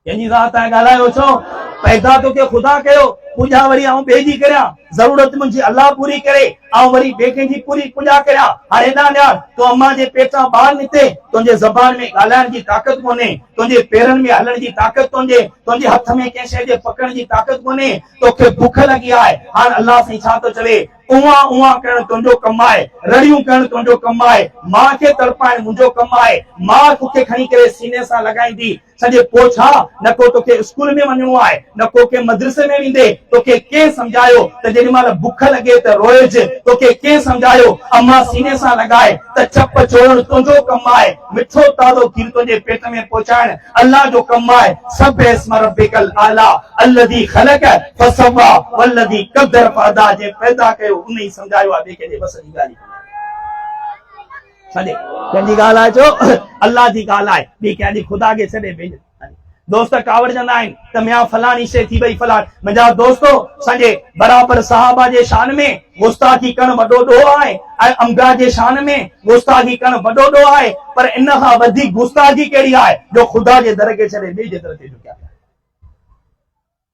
कंहिंजी ज़ात आहे ॻाल्हायो छो पैदा तोखे ख़ुदा कयो पूजा वरी आऊं ॿिए जी करियां ज़रूरत मुंहिंजी अल्लाह पूरी करे आऊं वरी ॿिए कंहिंजी पूरी पूजा करियां हाणे हेॾां ॼाण तो अम्मा जे पेटां ॿाहिरि निकिते तुंहिंजे ज़बान में ॻाल्हाइण जी ताक़त कोन्हे तुंहिंजे पेरनि में हलण जी ताक़त कोन्हे तुंहिंजे हथ में कंहिं शइ जे पकड़ण जी ताक़त कोन्हे तोखे बुख लॻी आहे हाणे अल्लाह साईं छा थो चवे उहा उहा करणु तुंहिंजो कमु आहे रड़ियूं करणु तुंहिंजो कमु आहे मां खे तड़पाइण मुंहिंजो कमु आहे मां तोखे खणी करे सीने सां लॻाईंदी सॼे पोइ छा न को तोखे स्कूल में वञिणो आहे न को के मदरसे में वेंदे तोखे कंहिं सम्झायो त जेॾी महिल बुख लॻे त रोएज तोखे कंहिं सम्झायो अम्मा सीने सां लॻाए त चप छोड़णु तुंहिंजो कमु आहे मिठो ताज़ो खीर तुंहिंजे पेट में पहुचाइण अल्लाह जो कमु आहे सब इस्म रब्बिकल आला अल्लज़ी ख़लक़ फसव्वा वल्लज़ी क़द्दर फहदा जे पैदा कयो उन ई सम्झायो आहे ॿिए कंहिंजे बस जी ॻाल्हि छॾे कंहिंजी ॻाल्हि आहे छो अल्लाह जी ॻाल्हि आहे ॿी कंहिंजी ख़ुदा खे छॾे भेज दोस्त कावड़जंदा आहिनि त मिया फलाणी शइ थी वई फलाण मुंहिंजा दोस्तो संजे बराबरि सहाबा जे शान में गुस्ताखी करणु वॾो ॾोह आहे ऐं अंबिया जे शान में गुस्ताखी करणु वॾो ॾोह आहे पर इन खां वधीक गुस्ताखी कहिड़ी आहे जो ख़ुदा जे दर खे छॾे ॿिए जे दर ते झुकिया पिया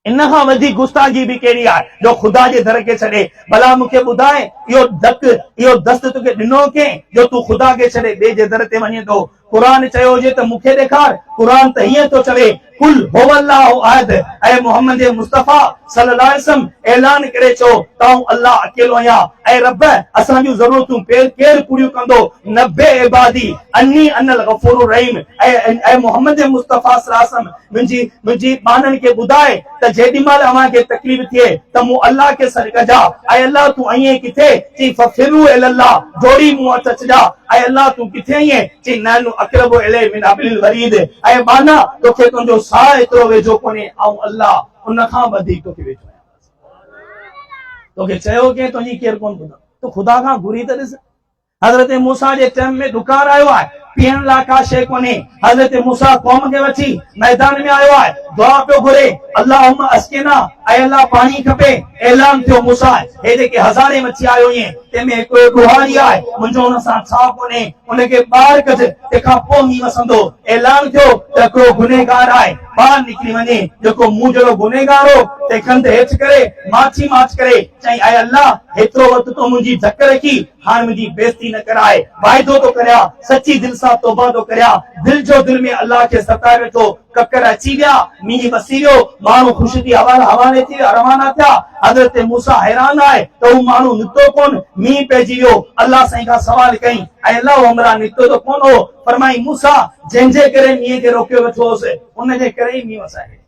इन खां वधीक गुस्ताखी बि कहिड़ी आहे जो ख़ुदा जे दर खे छॾे भला मूंखे ॿुधाए इहो दस्त तोखे ॾिनो कंहिं जो तूं ख़ुदा खे छॾे ॿिए जे दर ते वञे थो कुरान चयो हुजे त मूंखे ॾेखार कुरान त हीअं थो चवे कुल हुवल्लाहु अहद ऐं मोहम्मद मुस्तफ़ा सल्लल्लाहु अलैहि वसल्लम ऐलान करे चओ ताऊं अल्लाह अकेलो आहियां ऐं रब असां जूं ज़रूरतूं केरु पूरियूं कंदो नब्बे इबादी अन्नी अनल गफूरुर रहीम ऐं मोहम्मद मुस्तफ़ा सल्लल्लाहु अलैहि वसल्लम मुंहिंजी ॿाननि खे ॿुधाए त जेॾी महिल अव्हां खे तकलीफ़ थिए त मूं अल्लाह खे सॾु कजां ऐं अल्लाह तूं आईं किथे चई फफिरू इलल्लाह जोड़ी मूं वटि अचिजा ऐं अल्लाह तूं किथे आहीं चई नानू अक़रबु इलैहि मिन हब्लिल वरीद ऐं बाना तोखे तुंहिंजो साह एतिरो वेझो कोन्हे ऐं अल्लाह उन खां वधीक तोखे वेझो आहियां तोखे चयो के तुंहिंजी केरु कोन ॿुधो तूं ख़ुदा खां घुरी त ॾिस हज़रत मूसा जे टाइम में ॾुकार आयो आहे पीअण लाइ का शइ कोन्हे हज़रत मूसा क़ौम खे वठी मैदान में आयो आहे दुआ पियो घुरे अल्लाहुम्मा अस्किना ऐं अल्लाह पाणी खपे ऐलान थियो मूसा हे जेके हज़ारे मच्छी आयो इएं तंहिंमें हिकिड़ो ॾुहारी आहे मुंहिंजो हुन सां छा कोन्हे उनखे ॿाहिरि कजे तंहिंखां पोइ मींहुं वसंदो ऐलान थियो त हिकिड़ो गुनहगार आहे ॿाहिरि निकिरी वञे जेको मूं जहिड़ो गुनहगार हो ते खंड हेठि करे माछी माछ करे चई ऐं अल्लाह हेतिरो वक़्तु तो मुंहिंजी धक रखी हाणे मुंहिंजी बेइज़ती न कराए वाइदो तो करियां सची दिलि सां तौबा तो करियां दिलि जो दिलि में अल्लाह खे सताए वेठो ककर अची विया मींहुं वसी वियो माण्हू ख़ुशी थी हवाले थी विया रवाना थिया हज़रत मूसा हैरान आहे त हू माण्हू निकितो कोन मींहुं पइजी वियो अल्लाह साईं खां सवाल कई ऐं अल्लाह हमरा निकितो त कोन हो फरमाई मूसा जंहिंजे करे मींहं खे रोकियो वेठो होसि उनजे करे ई मींहुं वसाए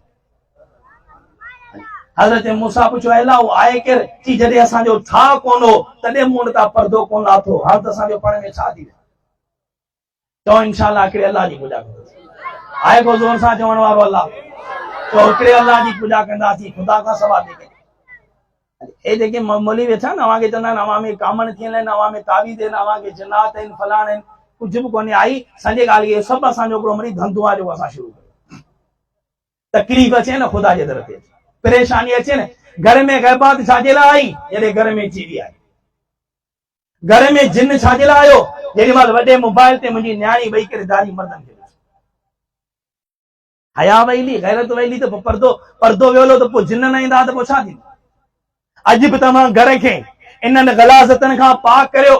हज़रत मूसा पुछियो अल्लाह उहो आहे केरु चई जॾहिं असांजो ठा कोन हो तॾहिं मूं वटां पर्दो कोन लाथो हाणे त असांजो पाण में छा थी वियो चओ इंशाअल्लाह हिकिड़े अल्लाह जी पूॼा कंदासीं आहे को ज़ोर सां चवण वारो अल्लाह चओ हिकिड़े अल्लाह जी पूॼा कंदासीं ख़ुदा खां सवाल थी हे जेके मौलवी वेठा आहिनि अव्हां खे चवंदा आहिनि अव्हां में कामण थियल आहिनि अव्हां में तावीज़ आहिनि अव्हां खे जन्नात आहिनि फलाण आहिनि कुझु बि कोन्हे आई संजे ॻाल्हि इहे सभु असांजो हिकिड़ो वरी धंधो आहे जेको असां शुरू कयूं तकलीफ़ अचे न ख़ुदा जे दर ते परेशानी अचे न घर में गैबात छाजे लाइ आई जॾहिं घर में टीवी आई घर में जिन छाजे लाइ आयो जेॾी महिल वॾे मोबाइल ते मुंहिंजी न्याणी वेही करे दारी मर्दनि खे हया वैली गैरत वैली त पर्दो वियोलो त पोइ जिन न ईंदा त पोइ छा थींदो अॼु बि तव्हां घर खे इन्हनि गलाज़तनि खां पाक करियो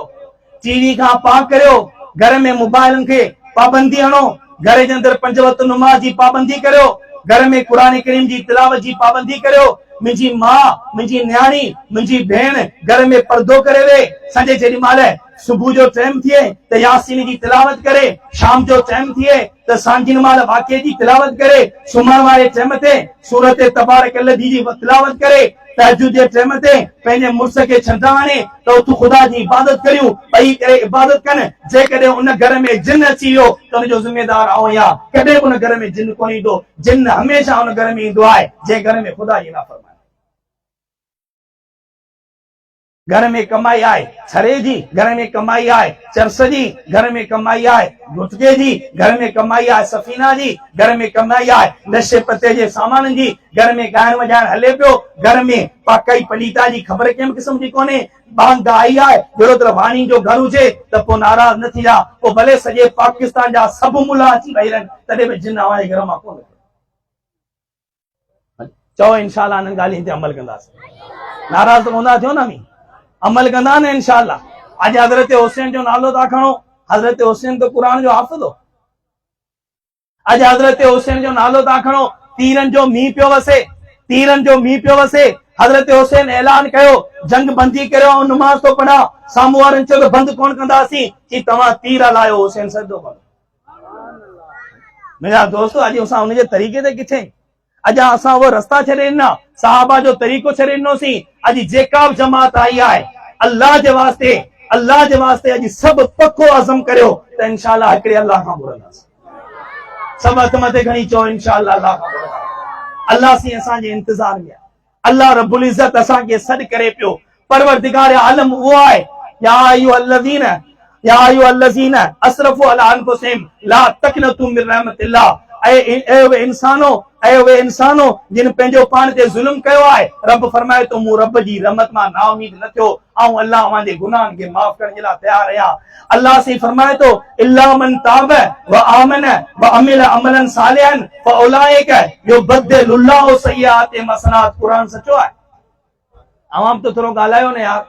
टीवी खां पाक करियो घर में मोबाइलनि खे पाबंदी हणो घर जे अंदरि 5 वक़्त नमाज़ जी पाबंदी करियो घर में क़ुरान करीम जी तिलावत जी पाबंदी करियो मुंहिंजी मां मुंहिंजी न्याणी मुंहिंजी भेण घर में पर्दो करे वे संजे जेॾी महिल सुबुह जो टाइम थिए त यासीन जी तिलावत करे शाम जो टाइम थिए त सांझी महिल वाक़े जी तिलावत करे सुम्हण वारे टाइम ते सूरत तबारक लधी जी तिलावत करे तहज्जुद जे टाइम ते पंहिंजे मुड़ुस खे छंड आणे त उथूं ख़ुदा जी इबादत करियूं ॿई करे इबादत कनि जेकॾहिं उन घर में जिन अची वियो त उनजो ज़िमेदार आऊं आहियां कॾहिं उन घर में जिन कोन ईंदो जिन हमेशह उन घर में ईंदो आहे जंहिं घर में ख़ुदा जी नाफ़रमानी घर में कमाई आहे छरे जी घर में कमाई आहे चरस जी घर में कमाई आहे गुटके जी घर में कमाई आहे सफ़ीना जी घर में कमाई आहे नशे पते जे सामान जी घर में ॻाइण वॼाइण हले पियो घर में पाकाई पलीता जी ख़बर कंहिं क़िस्म जी कोन्हे बांग आई आहे जहिड़ो तरह वाणी जो घर हुजे त पोइ नाराज़ न थी जा पोइ भले सॼे पाकिस्तान जा सभु मुला अची वेही रहनि तॾहिं बि जिन अव्हां जे घर मां कोन चओ इंशाअल्लाह हिननि ॻाल्हियुनि ते अमल कंदासीं नाराज़ त कोन्ह थियो न अमल कंदा न इंशाअल्लाह अॼु हज़रत हुसैन जो नालो था खणो हज़रत हुसैन तो क़ुरान जो हाफ़िज़ हो अॼु हज़रत हुसैन जो नालो था खणो तीरनि जो मींहुं पियो वसे हज़रत हुसैन ऐलान कयो जंग बंदी करियो ऐं नमाज़ तो पढ़ा साम्हूं वारनि चयो त बंदि कोन कंदासीं चई तव्हां तीर हलायो हुसैन सजदो कयो मुंहिंजा दोस्त अॼु असां हुनजे तरीक़े ते किथे अॼु असां उहो रस्ता छॾे ॾिना साहबा जो तरीक़ो छॾे ॾिनोसीं अॼु जेका बि जमात आई आहे अल्लाह जे वास्ते अॼु सभु पको अज़म करियो त इंशाअल्लाह हिकिड़े अल्लाह खां घुरंदासीं सभु हथ मथे खणी चओ इंशाअल्लाह अल्लाह खां घुरंदासीं अल्लाह सी असांजे इंतज़ार में अल्लाह रब्बुल इज़्ज़त असांखे सॾु करे पियो परवरदिगार आलम उहो आहे या अय्युहल्लज़ीना असरफू अला अनफुसिहिम ला तक़नतू मिन रहमतिल्लाह ऐं उहे इंसानो जिन पंहिंजो पाण ते ज़ुल्म कयो आहे रब फरमाए तो मूं रब जी रहमत मां नाउमीद न थियो ऐं अल्लाह अव्हांजे गुनाहनि खे माफ़ करण जे लाइ तयार आहियां अल्लाह से फरमाए तो इल्ला मन ताब व आमन व अमिल अमलन सालिहन फउलाइक युबद्दिलुल्लाहु सय्याति हसनात क़ुरान सचो आहे अवाम तो थोरो ॻाल्हायो न यार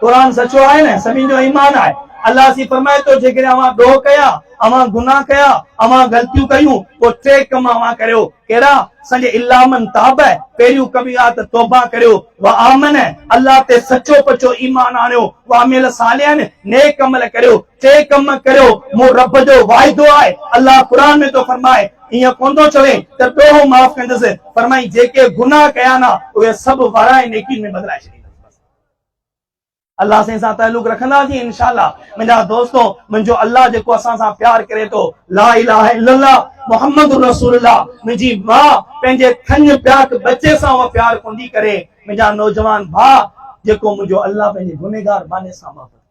क़ुरान सचो आहे न सभिनि जो ईमान आहे अल्लाह से फरमाए तो जेकॾहिं अवां ॾोह कया अवां गुनाह कया अवां ग़लतियूं कयूं पोइ 3 कम अवां करियो कहिड़ा संजे इल्ला मन ताब पहिरियों कम आहे त तौबा करियो व आमन अल्लाह ते सचो पचो ईमान आणियो व अमिल सालिहन नेक अमल करियो 3 कम करियो मूं रब जो वाइदो आहे अल्लाह क़ुरान में तो फरमाए ईअं कोन थो चवे त ॾोह माफ़ कंदुसि फरमाई जेके गुनाह कया न उहे सभु वराए नेकी में बदिलाए छॾींदुसि अल्लाह से सां ताल्लुक रखंदासीं इंशाअल्लाह। मुंहिंजा दोस्तो, मुंहिंजो अल्लाह जेको असां सां प्यार करे थो, ला इलाहा इल्लल्लाह मुहम्मदुर रसूलुल्लाह, मुंहिंजी मां पंहिंजे थन प्याक बच्चे सां उहा प्यार कोन्दी करे। मुंहिंजा नौजवान भाउ, जेको मुंहिंजो अल्लाह पंहिंजे गुनहगार बाने सां मोहब्बत।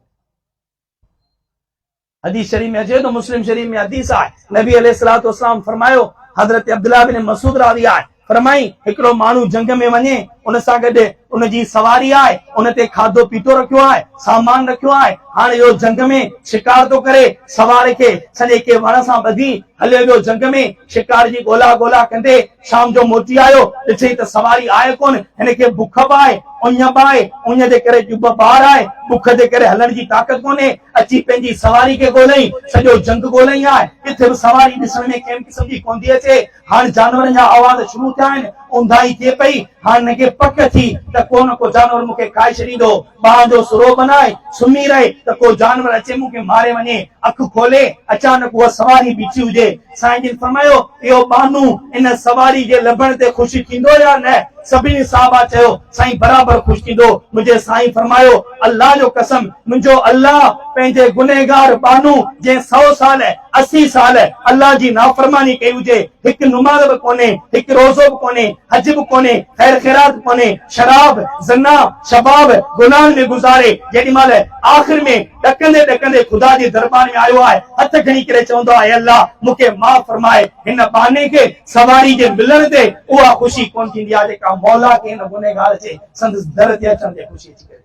हदीस शरीफ में अचे तो, मुस्लिम शरीफ में हदीस आहे, नबी अलैहिस्सलातु वस्सलाम फरमायो, हजरत अब्दुल्लाह बिन मसूद राज़ी आहे, फरमाई हिकिड़ो माण्हू जंग में वञे, उन सां गॾु उनजी सवारी आहे, उन ते खाधो पीतो रखियो आहे, सामान रखियो आहे। हाणे इहो जंग में शिकार थो करे, सवार खे सॼे के वण सां ॿधी हलियो वियो जंग में, शिकार जी ॻोल्हा कंदे शाम जो मोटी आयो, ॾिठई त सवारी आहे कोन, हिन खे बुख बि आहे, उञ बि आहे, उञ जे करे ॼुब ॿार आहे, बुख जे करे हलण जी ताक़त कोन्हे, अची पंहिंजी सवारी खे ॻोल्हई, सॼो जंग ॻोल्हई आहे, किथे बि सवारी ॾिसण में कंहिं क़िस्म जी कोन थी अचे। हाणे जानवरनि जा आवाज़ शुरू थिया आहिनि, ऊंधाई थिए पई, हाणे हिनखे पक थी त को न को जानवर मूंखे खाए छॾींदो, बाहि जो सुरो बनाए सुम्ही रहे त को जानवर अचे मूंखे मारे वञे, अखि खोले अचानक उहा सवारी बीठी हुजे। साईं जिन फरमायो, इहो बानू इन सवारी जे लभण ते ख़ुशि थींदो या न? सभिनी साहबा चयो, साईं बराबरि ख़ुशि थींदो। मुंहिंजे साईं फरमायो, अल्लाह जो कसम, मुंहिंजो अल्लाह पंहिंजे गुनहगार बानू जंहिं 100 साल 80 साल अल्लाह जी नाफ़रमानी कई हुजे, हिकु नुमाज़ बि कोन्हे, हिकु रोज़ो बि कोन्हे, हज बि कोन्हे, ख़ैर ख़ैरात कोन्हे, शराब ज़ना शबाब गुनाह में गुज़ारे, जेॾी महिल आख़िर में ॾकंदे ख़ुदा जे दरबार में आयो आहे, हथ खणी करे चवंदो आहे, अल्लाह मूंखे माफ़ फरमाए। हिन बहाने खे सवारी जे मिलण ते उहा ख़ुशी कोन थींदी आहे जेका मौला खे हिन गुनहगार जे संदसि दर ते अचण ते ख़ुशी थी करे।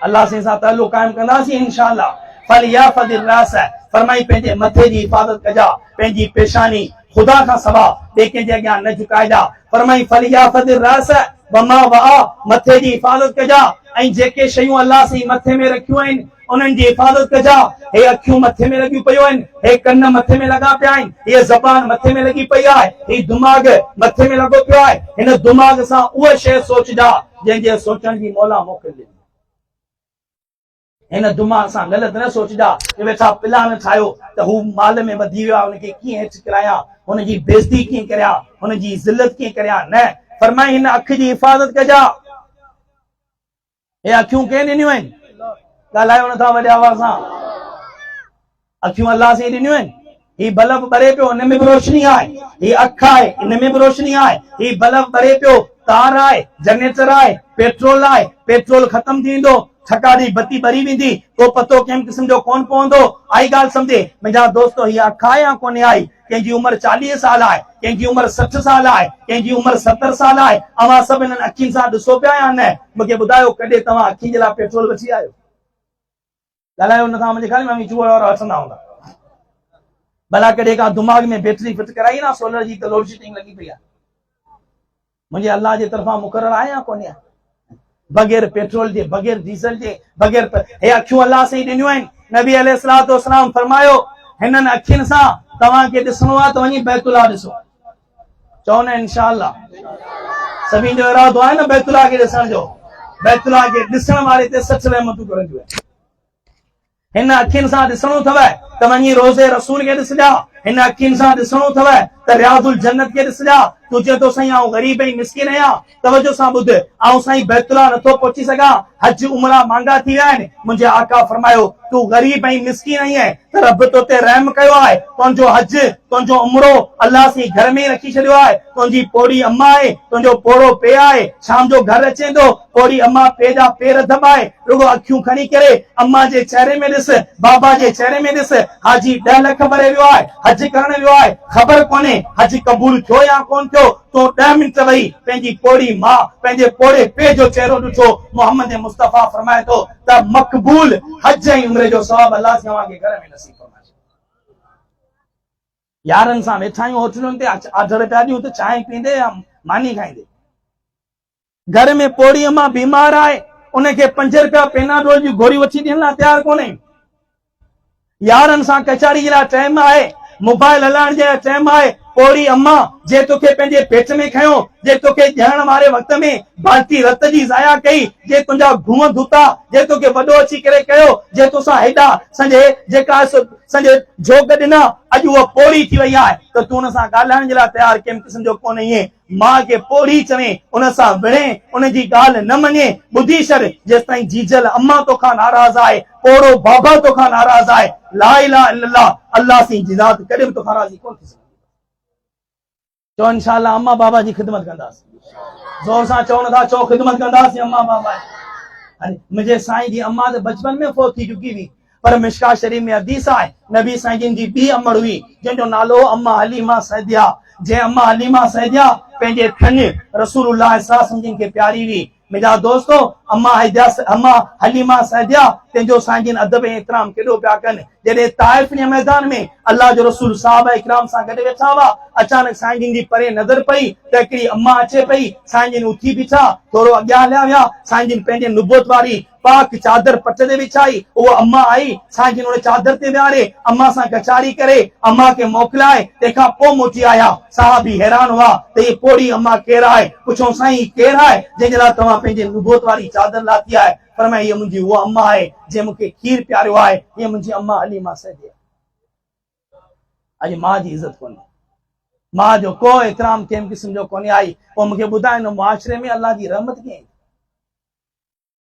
अल्लाह से सां ताल्लुक काइम कंदासीं इंशाअल्लाह। फलियाफदिर रास, फरमाई पंहिंजे मथे जी हिफ़ाज़त कजा, पंहिंजी पेशानी खुदा खां सवा ॿिए कंहिंजे अॻियां न झुकाइजा। फरमाई फलियाफदिर रास वमा वआ, मथे जी हिफ़ाज़त कजा, ऐं जेके शयूं अल्लाह से मथे में रखियूं आहिनि उन्हनि जी हिफ़ाज़त कजा। हे अखियूं मथे में लॻियूं पियूं आहिनि, हे कन मथे में लॻा पिया आहिनि, हीअ ज़बान मथे में लॻी पई आहे, ही दिमाग़ मथे में लॻो पियो आहे। हिन दिमाग़ सां उहा शइ सोचजा जंहिंजे सोचण जी मौला मोकिल ॾिनी। हिन दिमाग़ सां ग़लति न सोचजा कि वेठा प्लान ठाहियो त हू माल में वधी वियो आहे, हुनखे कीअं हेठि किरायां, हुनजी बेइज़ती कीअं करियां, हुनजी ज़िलत कीअं करियां। न, फरमाई हिन अखि जी हिफ़ाज़त कजा। हे अखियूं कंहिं ॾिनियूं आहिनि? ॻाल्हायो नथा वॾे आवाज़ सां। अखियूं अल्लाह से ॾिनियूं आहिनि। ही बल्ब ॿरे पियो, हिन में बि रोशनी आहे, ही अख आहे, हिन में बि रोशनी आहे, ही बल्ब ॿरे पियो, तार आहे, जनरेटर आहे, पेट्रोल आहे, पेट्रोल ख़तम थींदो, ठकाड़ी बत्ती ॿरी वेंदी, को पतो कंहिं क़िस्म जो कोन पवंदो। आई ॻाल्हि सम्झे मुंहिंजा दोस्तो, हीअ अख आहे या कोन्हे आई? कंहिंजी उमिरि 40 साल आहे, कंहिंजी उमिरि 60 साल आहे, कंहिंजी उमिरि 70 साल आहे। अवां सभु हिननि अखियुनि सां ॾिसो पिया या न? मूंखे ॿुधायो, कॾहिं तव्हां अखियुनि जे लाइ पेट्रोल वठी आयो? ॻाल्हायो नथा, मुंहिंजे ख़्याल में चूहा वारा अचंदा हूंदा। भला कॾहिं का दिमाग़ में बैटरी फिट कराई ना सोलर जी, त लोड शेडिंग लॻी पई आहे। मुंहिंजे अल्लाह जे तरफ़ां मुक़ररु आहे या कोन्हे? बग़ैर पेट्रोल जे, बग़ैर डीज़ल जे, बग़ैर हे अखियूं अल्लाह से ॾिनियूं आहिनि। नबी अलैहिस्सलातु वस्सलाम फरमायो, हिननि अखियुनि सां तव्हांखे ॾिसणो आहे त वञी बैतुल्लाह ॾिसो। चओ न इंशाअल्लाह। सभिनी जो इरादो आहे न बैतुल्लाह खे ॾिसण जो? बैतुल्लाह खे ॾिसण वारे ते 60 रहमतूं करंदियूं आहिनि। हिन अखियुनि सां ॾिसणो अथव त वञी रोज़े रसूल खे ॾिसजा। हिन अखियुनि सां ॾिसणो अथव त रियाज़ुल जन्नत खे ॾिसजा। तूं चए थो साईं आउं ग़रीब ऐं मिस्किन आहियां, तवजो सां ॿुध, आउं साईं बैतुल्लाह नथो पहुची सघां, हज उमरा महांगा थी विया आहिनि। मुंहिंजे आका फरमायो, तूं ग़रीब ऐं मिस्किन आहीं त रब तोते रहम कयो आहे, तुंहिंजो हज, तुंहिंजो उमरो अल्लाह से घर में रखी छॾियो आहे। तुंहिंजी पोड़ी अम्मा आहे, तुंहिंजो पोड़ो पे आहे, शाम जो घर अचे थो, पोड़ी अम्मा पे जा पेर दॿाए, रुगो अखियूं खणी करे अम्मा जे चेहरे में ॾिस, बाबा जे चेहरे में ॾिस। हाजी 10 लख भरे वियो आहे, हज करण वियो आहे, ख़बर कोन्हे हज क़बूल थियो या कोन थियो। तो 10 मिंट वेही पंहिंजी पोड़ी मां, पंहिंजे पोड़े पे जो चेहरो ॾिठो। मोहम्मद मुस्तफ़ा फरमाए थो त मक़बूल हज ऐं उम्रे जो सवाब अल्लाह तव्हांखे घर में नसीब फरमाए। यारनि सां वेठा आहियूं होटलुनि ते, आर्डर पिया ॾियूं त चांहि पींदे या मानी खाईंदे। घर में पोड़ी अम्मा बीमार आहे, उनखे 5 रुपया पेनाडोल जी गोरी वठी ॾियण लाइ तयारु कोन्हे। यारनि सां कचहरी जे लाइ टाइम आहे, मोबाइल हलाइण जे लाइ टाइम आहे, पोड़ी अम्मा जे तोखे पंहिंजे पेट में खयो, जे तोखे ॼण वारे वक़्त में बाल्टी रत जी ज़ाया कई, जे तुंहिंजा घूम धुता, जे तोखे वॾो अची करे कयो, जे तोसां हेॾा संजे जेका संजे जोग ॾिना, अॼु उहा पोड़ी थी वई आहे त तूं हुन सां ॻाल्हाइण जे लाइ तयारु कंहिं क़िस्म जो कोन इएं मां खे पोड़ी चवे, उन सां विढ़े, उन जी ॻाल्हि न मञे, ॿुधी छॾ जेसिताईं जीजल अम्मा तोखां नाराज़ आहे, पोड़ो बाबा तोखां नाराज़ आहे, ला इलाहा इल्लल्लाह अल्लाह जी ज़ात कॾहिं बि तोखां राज़ी कोन थी सघंदी। चओ इंशाअल्लाह अम्मा बाबा जी ख़िदमत कंदासीं, ज़ोर सां चओ नथा, चओ ख़िदमत कंदासीं अम्मा बाबा। अरे मुंहिंजे साईं जी अम्मा त बचपन में फोत थी चुकी हुई, पर मिशका शरीफ में हदीस आहे नबी साईं जिन जी ॿी अमड़ हुई जंहिंजो नालो अम्मा हलीमा सैदिया। जंहिं अम्मा हलीमा सैदिया पंहिंजे थन रसूलुल्लाह सल्लल्लाहु अलैहि वसल्लम खे प्यारी हुई। मुंहिंजा दोस्तो अम्मा हलीमा सैदिया तंहिंजो साईं जिन अदब ऐं एतिराम केॾो पिया कनि। जॾहिं ताइफ जे मैदान में अल्लाह जो रसूल साहब इकराम सां गॾु वेठा हुआ, अचानक साईं जिन जी परे नज़र पई त हिकिड़ी अम्मा अचे पई, साईं जिन उथी बीठा, थोरो अॻियां हलिया विया, साईं जिन पंहिंजे नुबूवत वारी पाक चादर पट ते विछाई, उहा अम्मा आई, साईं जिन उन चादर ते विहारे अम्मा सां कचारी करे अम्मा खे मोकिलाए, तंहिंखां पोइ मोटी आया। साहबी हैरान हुआ त ये पोड़ी अम्मा केरु आहे? पुछो साईं केरु आहे जंहिंजे लाइ तव्हां पंहिंजे नुबूवत वारी चादर लाथी आहे? फरमाया हीअ मुंहिंजी उहा अम्मा आहे जंहिं मूंखे खीर प्यारियो आहे, हीअ मुंहिंजी अम्मा हलीमा सैदिया। अॼु मां जी इज़त कोन्हे, मां जो को एतिराम कंहिं क़िस्म जो कोन्हे आई। पोइ मूंखे ॿुधाए हिन मुआशरे में अल्लाह जी रहमत कीअं ईंदी,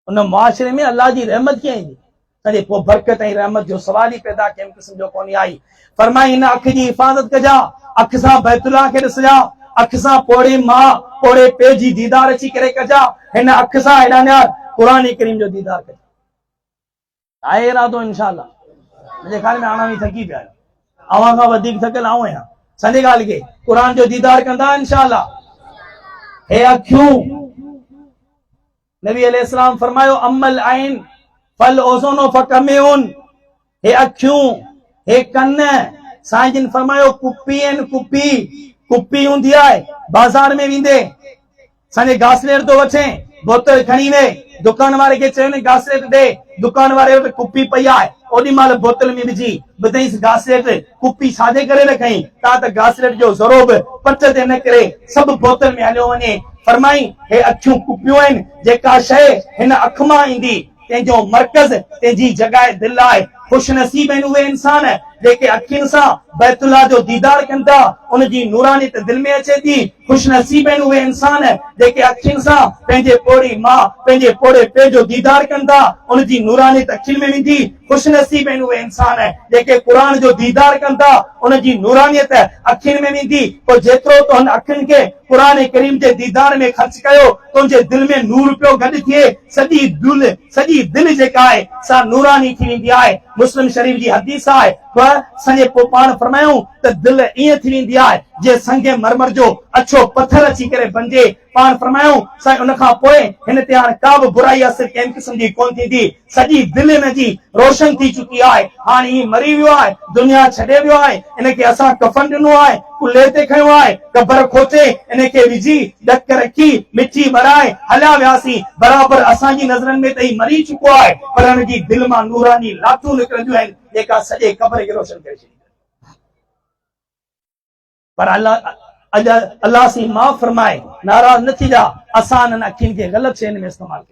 उन मुआशरे में अल्लाह जी रहमत कीअं ईंदी? तॾहिं पोइ बरकत ऐं रहमत जो सवाल ई पैदा कंहिं क़िस्म जो कोन्हे आई। फरमाई हिन अख जी हिफ़ाज़त कजा, अख सां बैतुल्लाह खे ॾिसजा, अख सां पोड़े मां पोड़े पे जी दीदार अची करे कजा, हिन अख सां हेॾा न्यार क़ुरान करीम जो दीदार कजा। आहे इरादो इंशाअल्लाह? मुंहिंजे ख़्याल में हाणे थकी पिया आहियो, अवां खां वधीक थकियल आऊं आहियां। संडे ॻाल्हि खे क़ुरान जो दीदार कंदा इंशाअल्लाह। हे अखियूं, नबी अलैहिस्सलाम फरमायो अमल आइन फल ओज़ोनो फकमेउन, हे अखियूं, हे कन, साईं जिन फरमायो कुपी आहिनि, कुपी हूंदी आहे बाज़ार में वेंदे, संडे घासलेट थो वठे, बोतल खणी वे, दुकान वारे खे चयो घासलेट ॾे, दुकान वारे वटि कुपी पई आहे, ओॾी महिल बोतल में विझी ॿुधाईंसि घासलेट, कुपी छाजे करे रखई? ता त घासलेट जो ज़रो बि पट ते न करे सभु बोतल में हलियो वञे। फरमाई हे अखियूं कुपियूं आहिनि, जेका शइ हिन अख मां ईंदी तंहिंजो मर्कज़ तंहिंजी जॻह दिलि आहे। खुशनसीब आहिनि उहे इंसान जेके अखियुनि सां बैतुल्लाह जो दीदार कनि था, उनजी नूरानियत दिलि में अचे थी। खुशनसीब आहिनि उहे इंसान जेके अखियुनि सां पंहिंजे पोड़ी मां पंहिंजे पोड़े पे जो दीदार कनि था, उनजी नूरानियत अखियुनि में वेंदी। खुशनसीब आहिनि उहे इंसान जेके क़ुरान जो दीदार कनि था, उनजी नूरानियत अखियुनि में वेंदी। पोइ जेतिरो तो अखियुनि खे क़ुरान करीम जे दीदार में ख़र्च कयो, तुंहिंजे दिलि में नूर पियो गॾु थिए, सॼी दिलि जेका आहे सा नूरानी थी वेंदी आहे। मुस्लिम शरीफ जी हदीस आहे, संगे पोइ पाण फरमायूं त दिलि ईअं थी वेंदी आहे जे संगे मरमर जो अछो पत्थर अची करे बणिजे। पाण फरमायूं साईं उन खां पोइ हिन ते हाणे का बि बुराई असर कंहिं क़िस्म जी कोन थींदी, सॼी दिलि हिन जी रोशन थी चुकी आहे। हाणे ही मरी वियो आहे, दुनिया छॾे वियो आहे, इनखे असां कफन ॾिनो आहे, कुल्हे ते खयो आहे, कबर खोटे इनखे विझी ॾक रखी मिठी बराए हलिया वियासीं, बराबरि असांजी नज़रनि में त ही मरी चुको आहे, पर हिनजी दिलि मां नूरानी लाटूं निकिरंदियूं आहिनि जेका सॼे कबर खे रोशन करे छॾींदियूं। पर अल्लाह सी माफ़ फरमाए, नाराज़ न थी जा, असां हिननि अखियुनि खे ग़लति शयुनि में इस्तेमालु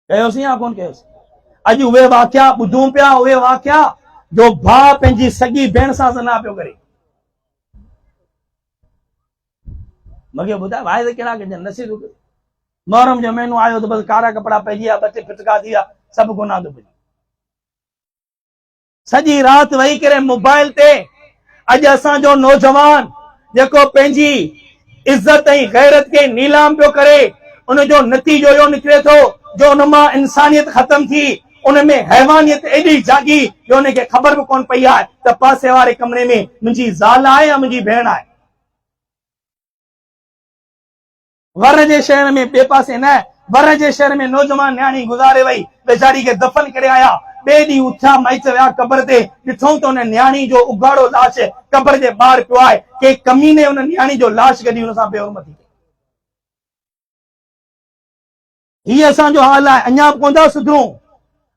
कयोसीं या कोन कयोसीं? अॼु उहे वाक़िया ॿुधूं पिया, उहे वाक़िया जो भाउ पंहिंजी सॻी भेण सां ज़ना पियो करे। मूंखे ॿुधाए भाई त कहिड़ा कजनि, नसीब मुहर्रम जो महीनो आयो त बसि कारा कपिड़ा पइजी विया, ॿ टे फिटका थी विया, सभु गुनाह थो पइजे। सॼी राति वेही करे मोबाइल ते अॼु असांजो नौजवान जेको पंहिंजी इज़त ऐं गैरत खे नीलाम पियो करे, उनजो नतीजो इहो निकिरे थो जो उन मां इंसानियत ख़तम थी, उनमें हैवानियत एॾी जागी जो उनखे ख़बर बि कोन पई आहे त पासे वारे कमरे में मुंहिंजी ज़ाल आहे या मुंहिंजी भेण आहे। वर जे शहर में ॿिए पासे न, वर जे शहर में नौजवान न्याणी गुज़ारे वई, वेचारी खे दफ़न करे आया, ॿिए ॾींहुं उथिया माइट विया कबर ते, ॾिठूं त उन न्याणी जो उघाड़ो लाश कबर जे ॿाहिरि पियो आहे, के कमीने उन न्याणी जो लाश कढी हुन सां बेहुरमती कई। हीअ असांजो हाल आहे, अञा बि कोन था सुधरूं,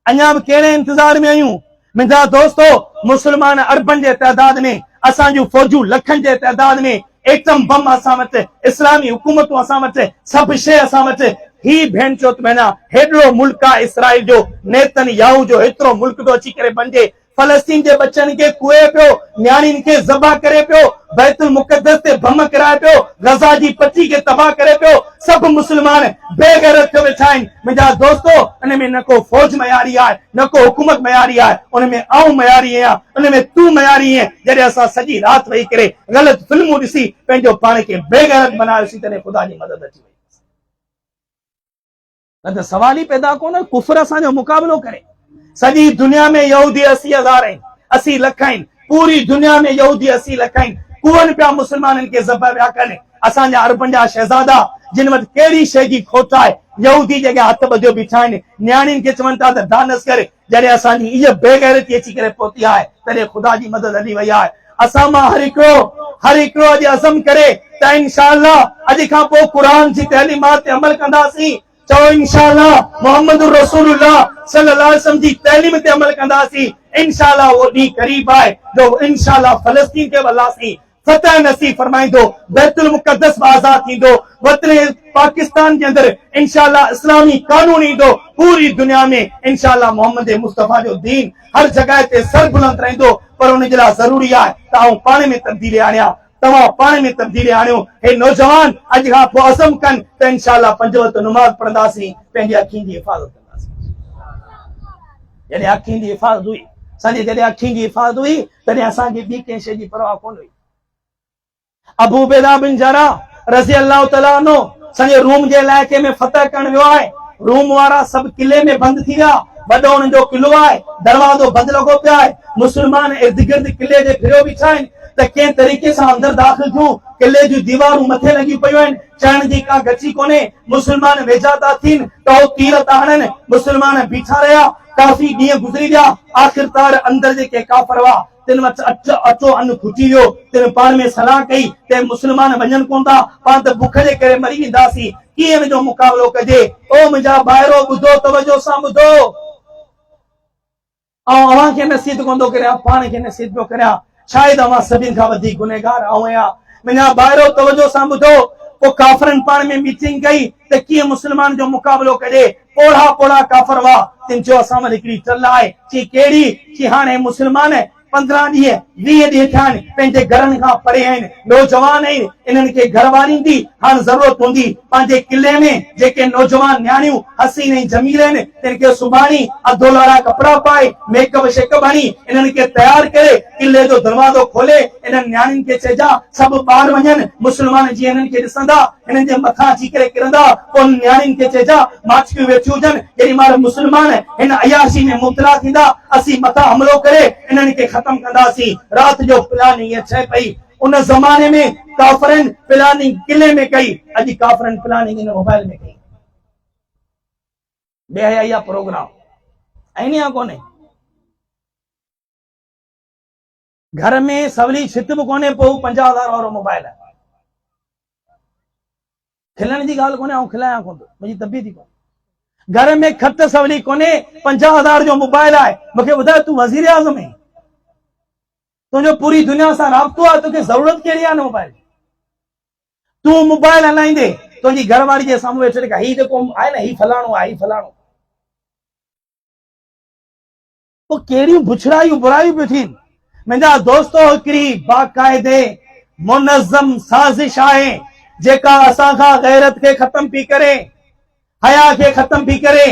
अञा बि कहिड़े इंतज़ार में आहियूं। मुंहिंजा दोस्तो, मुस्लमान अरबनि जे तइदाद में असां जूं फौजूं लखनि जे तइदाद में, एटम बम असां वटि, इस्लामी हुकूमतूं असां वटि, सभु शइ असां वटि। ही भेण चो महीना हेॾो मुल्क आहे इसराइल जो, नेतनयाहू जो हेतिरो मुल्क थो अची करे बणिजे। फलस्तीन जे बच्चनि खे कुए पियो, न्याणियुनि खे ज़बह करे पियो, बैतुल मुक़द्दस ते बम किराए पियो, गज़ा जी पट्टी खे तबाह करे पियो। सभु मुस्लमान बेगैरत थी वेठा आहिनि। मुंहिंजा दोस्तो, उन में न को फौज मयारी आहे, न को हुकूमत मयारी आहे, उन में आऊं मयारी आहियां, उन में तूं मयारी आहीं। जॾहिं असां सॼी राति वेही करे ग़लति फिल्मूं ॾिसी पंहिंजो पाण खे बेगैरत बनायोसीं, तॾहिं ख़ुदा जी मदद अची वई। न त सवाल ई पैदा कोन, कुफर असांजो मुक़ाबिलो करे। सॼी दुनिया में यहूदी 80,000 आहिनि, 80 लख आहिनि। पूरी दुनिया में यहूदी 80 लख आहिनि। कुवनि पिया मुस्लमाननि खे ज़बह पिया कनि। असांजा अरबनि जा शहज़ादा जिन वटि कहिड़ी शइ जी खोट आहे, यहूदी जे हथ ॿधियो बीठा आहिनि। न्याणियुनि खे चवनि था त दानस करे। जॾहिं असांजी इहा बेगैरती अची करे पहुती आहे, तॾहिं ख़ुदा जी मदद हली वई आहे। असां मां हर हिकिड़ो अॼु अज़म करे त इंशाअल्लाह अॼु खां पोइ क़ुरान जी तइलीमात ते अमल कंदासीं। चओ इंशाअल्लाह मोहम्मद रसूलुल्लाह सल्लल्लाहु अलैहि वसल्लम जी तइलीम ते अमल कंदासीं। इंशाअल्लाह वो ॾींहुं क़रीब आहे जो इंशाअल्लाह फलस्तीन खे अल्लाह फतह नसीब फरमाईंदो, बैतुल मुक़द्दस आज़ाद थींदो, वतन पाकिस्तान के अंदर इंशाअल्लाह इस्लामी कानून ईंदो। पूरी दुनिया में इंशाअल्लाह मोहम्मद मुस्तफा जो दीन हर जगह ते सर बुलंद रहंदो। पर उन जे लाइ ज़रूरी आहे त आऊं पाण में तब्दीली आणियां, तव्हां पाण में तब्दीली आणियो। हे नौजवान अॼु खां पोइ अज़म कनि त इंशाअल्लाह 5 वक़्त नमाज़ पढ़ंदासीं, पंहिंजी अखियुनि जी हिफ़ाज़त कंदासीं। जॾहिं अखियुनि जी हिफ़ाज़त हुई, असांजी जॾहिं अखियुनि जी हिफ़ाज़त हुई, तॾहिं असांजी ॿी कंहिं शइ जी परवाह कोन हुई। अबू उबैदा बिन जर्राह रज़ी अल्लाह तआला अन्हु सॼे रूम जे इलाइक़े में फतह करण वियो आहे। रूम वारा सभु किले में बंदि थी विया। वॾो हुननि जो किलो आहे, दरवाज़ो बंदि लॻो पियो आहे। मुस्लमान इर्द गिर्द किले जे फिरियो बीठा आहिनि त कंहिं तरीक़े सां अंदरि दाख़िल थियूं। किले जूं दीवारूं मथे लॻी पयूं आहिनि, चढ़ण जी का गची कोन्हे। मुस्लमान वेझा था थियनि त उहो तीर था हणनि। मुस्लमान बीठा रहिया, काफ़ी ॾींहं गुज़री विया। आख़िरकार अंदरि जेके काफ़िर हुआ तिन वटि अचो अन्न खुटी वियो। तिन पाण में सलाह कई त मुस्लमान वञनि कोन था, पाण त बुख जे करे मरी वेंदासीं, कीअं हिनजो मुक़ाबिलो कजे। ओ मुंहिंजा ॿाहिरो ॿुधो, तवजो सां ॿुधो, ऐं अव्हां खे नसीहत कोन थो करियां, पाण खे नसीहत पियो करियां। शायदि अव्हां सभिनि खां वधीक गुनहगार आहियां। मुंहिंजा ॿाहिरो तवजो सां ॿुधो। पोइ काफ़िरनि पाण में मीटिंग कई त कीअं मुस्लमान जो मुक़ाबिलो कजे। पोड़ा काफ़िर हुआ। तिन चयो असां वटि हिकिड़ी टल आहे। चई कहिड़ी? चई हाणे मुस्लमान 15 ॾींहं 20 ॾींहं थिया आहिनि, पंहिंजे घरनि खां परे आहिनि, नौजवान आहिनि, इन्हनि खे घरवारी दी हाणे ज़रूरत हूंदी। पंहिंजे किले में जेके नौजवान न्याणियूं हसीन ऐं जमील आहिनि, तिन खे सुभाणी अधो लाड़ा कपिड़ा पाए, मेकअप शेकअप हणी इन्हनि खे तयार करे किले जो दरवाज़ो खोले इन्हनि न्याणियुनि खे चइजा सभु ॿाहिरि वञनि। मुस्लमान जीअं इन्हनि खे ॾिसंदा, हिननि जे मथां अची करे किरंदा। पोइ न्याणियुनि खे चइजा माछियूं वेठियूं हुजनि। जेॾी महिल मुस्लमान हिन अयाशी में मुब्तला थींदा, असीं मथां हमलो करे इन्हनि खे ख़तम कंदासीं। राति जो प्लानिंग इहा ठहे पई। उन ज़माने में काफ़िरनि प्लानिंग किले में कई, अॼु काफ़िरनि प्लानिंग इन मोबाइल में कई। बेहयाई प्रोग्राम ऐं या कोन्हे। घर में सवली छित बि कोन्हे, पोइ 50,000 वारो मोबाइल आहे। खिलण जी ॻाल्हि कोन्हे, ऐं खिलायां कोन थो, मुंहिंजी तबियत ई कोन्हे। घर में खत सवली कोन्हे, 50,000 जो मोबाइल आहे। मूंखे ॿुधाए, तूं वज़ीर आज़म आहीं, तुंहिंजो पूरी दुनिया सां राब्तो आहे, तोखे ज़रूरत कहिड़ी आहे न मोबाइल? तूं मोबाइल हलाईंदे तुंहिंजी घरवारी जे साम्हूं वेठे ॾेखार, हीउ जेको आहे न, हीउ फलाणो आहे, हीउ फलाणो। पोइ कहिड़ियूं बुछड़ायूं बुरायूं पियूं थियनि। मुंहिंजा दोस्तो, हिकिड़ी बाक़ाइदे मुनज़्ज़म साज़िश आहे जेका असां खां गैरत खे ख़तम थी करे, हया खे ख़तम थी करे,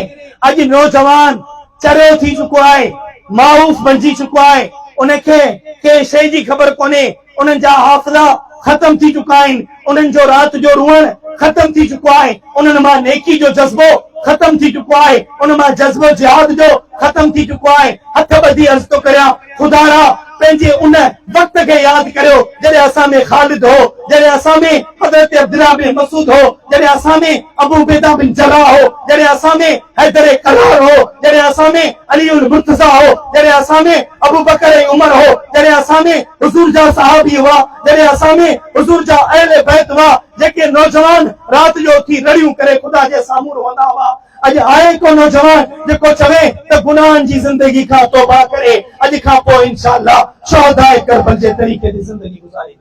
अॼु नौजवान चरियो थी चुको आहे, मायूस बणिजी चुको आहे। उनखे के शइ जी ख़बर कोन्हे। उन्हनि जा हाफ़िज़ा ख़तम थी चुका आहिनि। उन्हनि जो राति जो रुअण ख़तम थी चुको आहे। उन्हनि मां नेकी जो जज़्बो ख़तम थी चुको आहे। उन मां जज़्बो जिहाद जो ख़तम थी चुको आहे। हथ ॿधी अर्ज़ थो करियां, ख़ुदा पंहिंजे उन वक़्त खे यादि करियो जॾहिं असां में ख़ालिद हो, जॾहिं असां में हज़रत अब्दुल्लाह बिन मसूद हो, जॾहिं असां में अबू उबैदा बिन जर्राह हो, जॾहिं असां में हैदर करार हो, जॾहिं असां में अली उल मुर्तज़ा हो, जॾहिं असां में अबू बकर ऐं उमर हो, जॾहिं असां में हुज़ूर जा सहाबी हुआ, जॾहिं असां में हुज़ूर जा अहले बैत हुआ, जेके नौजवान राति जो उथी रड़ियूं करे ख़ुदा जे साम्हूं रहंदा हुआ। अज आए को नौजवान जेको चवे त गुनाहन जी जिंदगी का तौबा करे अज खां पोइ इंशाअल्लाह शोहदाए करबल जे तरीके दी जिंदगी गुजारी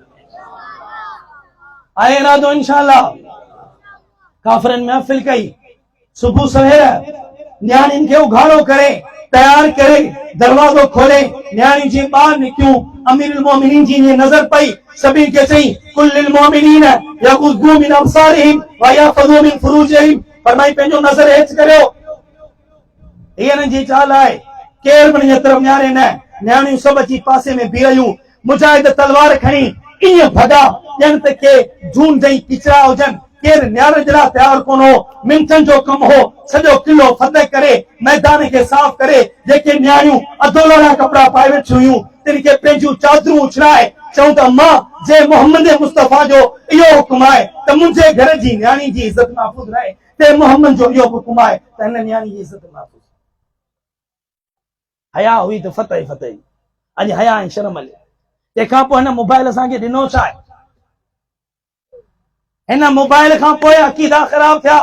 आए इरादो इंशाअल्लाह काफरन महफिल कई सुबह सवेर न्याणिन के उघाड़ो करे तैयार करे दरवाजो खोले न्याणी जी बाहर निकियूं अमीरुल मोमिनीन जी ने नजर पई सभी के चई कुल्लिल मोमिनीन यगुद्दू मिन अबसारिहिम व यहफज़ू मिन फुरूजिहिम फरमाई पंहिंजो नजर हेच करियो हिन जी चाल आहे केर बि हिन तरफ़ न्यारे न न्याणियूं सभु अची पासे में बीहूं मुजाहिद तलवार खणी ईअं भॻा ॼण त के जून जई किचरा हुजनि केर न्यारे जे लाइ तयार कोन हो मिंटनि जो कमु हो सॼो किलो फतह करे मैदान खे साफ़ करे जेके न्याणियूं अधोलोड़ा कपिड़ा पाए वेठियूं हुयूं तिन खे पंहिंजूं चादरूं उछलाए चऊं त मां जे मोहम्मद मुस्तफ़ा जो इहो हुकुम आहे त मुंहिंजे घर जी न्याणी जी इज़त महफ़ूज़ रहे ते मोहम्मद जो इहो हुकुम आहे त हिन न्याणी जी इज़त महफ़ूज़ हया हुई त फतह फतह अॼु हया ऐं शर्म हले तंहिंखां पोइ हिन मोबाइल असांखे ॾिनो छा आहे हिन मोबाइल खां पोइ अक़ीदा ख़राब थिया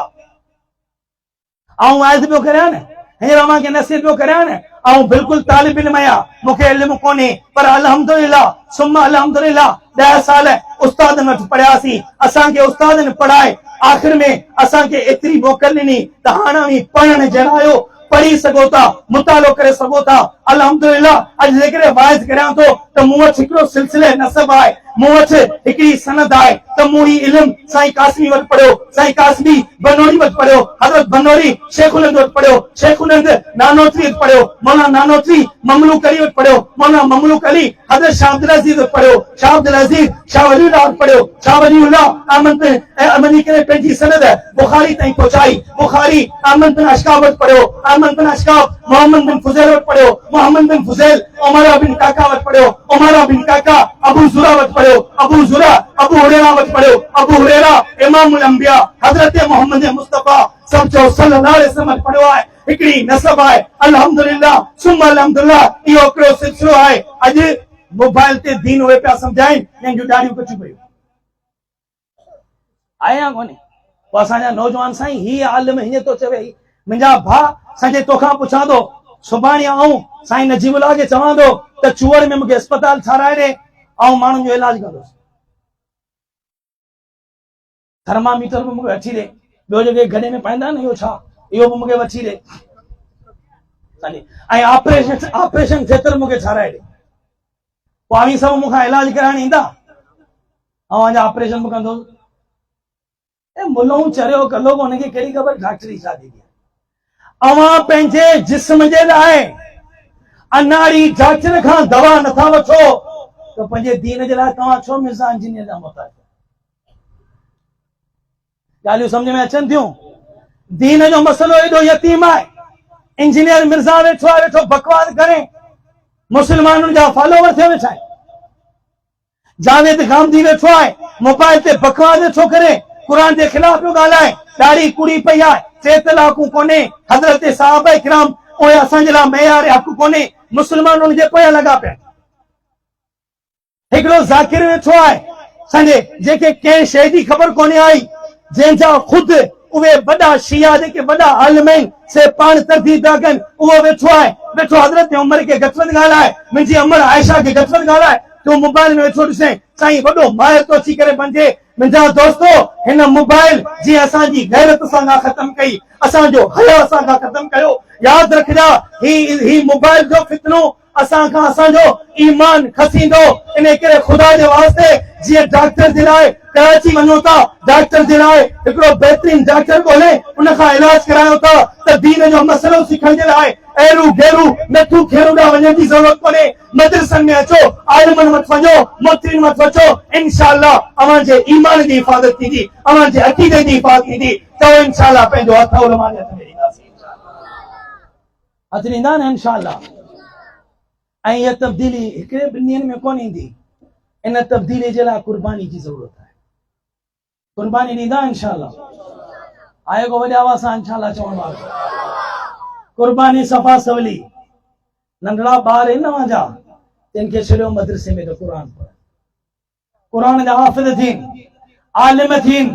आऊं वाइज़ पियो करियां न हींअर मां खे नसीहत पियो करियां न आऊं बिल्कुलु तालिब इल्म आहियां मूंखे इल्मु कोन्हे पर अल्हम्दुलिल्लाह सुम्मा अल्हम्दुलिल्लाह 10 साल उस्तादनि वटि पढ़ियासीं असांखे उस्तादनि पढ़ाए आख़िर में असांखे एतिरी मोकल ॾिनी त हाणे पढ़ण जहिड़ा आहियो पढ़ी सघो था मुतालो करे सघो था अल्हम्दुलिल्लाह अॼु जेकॾहिं वाइज़ करियां थो त मूं वटि हिकिड़ो सिलसिले नसब आहे मूं वटि हिकिड़ी सनद आहे त मूं ही इल्मु साईं कासमी वटि पढ़ियो साईं कासमी बनोरी वटि पढ़ियो हज़रत बनोरी शेखुनंद वटि पढ़ियो शेखुनंद नानोत्री वटि पढ़ियो मौलाना नानोत्री ममलूक अली वटि पढ़ियो मौलाना ममलूक अली हज़रत शाह अब्दुल अज़ीज़ वटि पढ़ियो शाह अब्दुल अज़ीज़ शाह वलीउल्लाह वटि पढ़ियो शाह वलीउल्लाह अहमद अमनी करे पंहिंजी सनद बुखारी ताईं पहुचाई बुखारी अहमद बिन अशकाब वटि पढ़ियो अहमद बिन अशकाब मोहम्मद बिन फुज़ैल वटि पढ़ियो मोहम्मद बिन फुज़ैल उमर बिन काका वटि पढ़ियो उमर बिन काका अबू ज़ुरा वटि पढ़ियो अबू ज़ुरा अबू हुरैरा वटि पढ़ियो अबू हुरैरा इमामुल अंबिया हज़रत मोहम्मद मुस्तफ़ा सभु सल्लल्लाहु अलैहि वसल्लम पढ़ियो आहे हिकिड़ी नसब आहे अल्हम्दुलिल्लाह सुम्मा अल्हम्दुलिल्लाह इहो हिकिड़ो सिलसिलो आहे अॼु मोबाइल ते दीन उहे पिया सम्झाइनि जंहिंजूं ॾाढियूं कचियूं पयूं आया कोन्हे पोइ असांजा नौजवान साईं हीअ आलिम हीअं थो चवे मुंहिंजा भाउ संजय तोखां पुछां थो सुभाणे आऊं साईं नजीबुल्लाह खे चवां थो त चूअड़ में मूंखे अस्पताल ठाराए ॾे ऐं माण्हुनि जो इलाज कंदुसि थर्मामीटर बि मूंखे वठी ॾे ॿियो जेके गॾे में पाईंदा आहिनि इहो छा इहो बि मूंखे वठी ॾे ऐं ऑपरेशन थिएटर मूंखे ठाराए ॾे पोइ अवी सभु मूंखां इलाज कराइण ईंदा ऐं अञा ऑपरेशन बि कंदो मुलऊं चरियो कलो हुनखे कहिड़ी ख़बर डॉक्टरी छा थींदी आहे अवां पंहिंजे जिस्म जे लाइ अनाड़ी डॉक्टर खां दवा नथा वठो त पंहिंजे दीन जे लाइ तव्हां छो मिर्ज़ा इंजीनियर जा मोहताज ॻाल्हियूं सम्झ में अचनि थियूं दीन जो मसइलो एॾो यतीम आहे इंजीनियर मिर्ज़ा वेठो आहे वेठो बकवास करे मुस्लमाननि जा फॉलोवर थिए वेठा आहिनि जावेद गांधी वेठो आहे मोबाइल ते बकवास वेठो करे कुरान जे ख़िलाफ़ पियो ॻाल्हाए ॾाढी कुड़ी पई आहे 3 तलाक़ूं कोन्हे हज़रत साहबा इकराम उहे असांजे लाइ मेयार हक़ कोन्हे मुस्लमान उन जे पोयां लॻा पिया हिकिड़ो ज़ाकिर वेठो आहे संजय जेके कंहिं शइ जी ख़बर कोन्हे आई जंहिंजा ख़ुदि उहे वॾा शिया जेके वॾा आलिम आहिनि से पाण तरदीद था कनि उहो वेठो आहे वेठो हज़रत उमर खे घटि वधि ॻाल्हाए मुंहिंजी अमर आयशा खे घटि वधि ॻाल्हाए तूं मोबाइल में वेठो ॾिसे साईं वॾो माहिर थो अची करे बणिजे मुंहिंजा दोस्तो हिन मोबाइल जीअं असांजी गैरत असां ख़तम कई असांजो हया असां ख़तम कयो यादि रखजा ही मोबाइल जो फितनो असां खां असांजो ईमान खसींदो इन करे ख़ुदा जे वास्ते जीअं डॉक्टर जे लाइ कराची वञो था डॉक्टर जे लाइ हिकिड़ो बहितरीन डॉक्टर ॻोल्हे उन खां इलाज करायो था त दीन जो मसइलो सिखण जे लाइ एरू गेरू नथू खेरू ॾांहुं वञण जी ज़रूरत कोन्हे मदरसनि में अचो आलिमनि वटि वञो मुफ्तियुनि वटि अचो इंशाअल्लाह अव्हांजे ईमान जी हिफ़ाज़त थींदी अव्हांजे अक़ीदे जी हिफ़ाज़त थींदी त इंशाअल्लाह पंहिंजो हथ उलमा जे हथ में ॾींदासीं हथ ॾींदा न इंशाअल्लाह ऐं इहा तब्दीली हिकिड़े 2 ॾींहंनि में कोन ईंदी इन तब्दीली जे लाइ कुर्बानी जी ज़रूरत आहे कुर्बानी ॾींदा इंशाअल्लाह आए को वॾी आवाज़ सां इंशाअल्लाह चवण वारो कुर्बानी सफ़ा सवली नंढड़ा ॿार आहिनि अव्हांजा तिन खे छॾियो मदरसे में त क़ुर जा हाफ़िज़ थियनि आलिम थियनि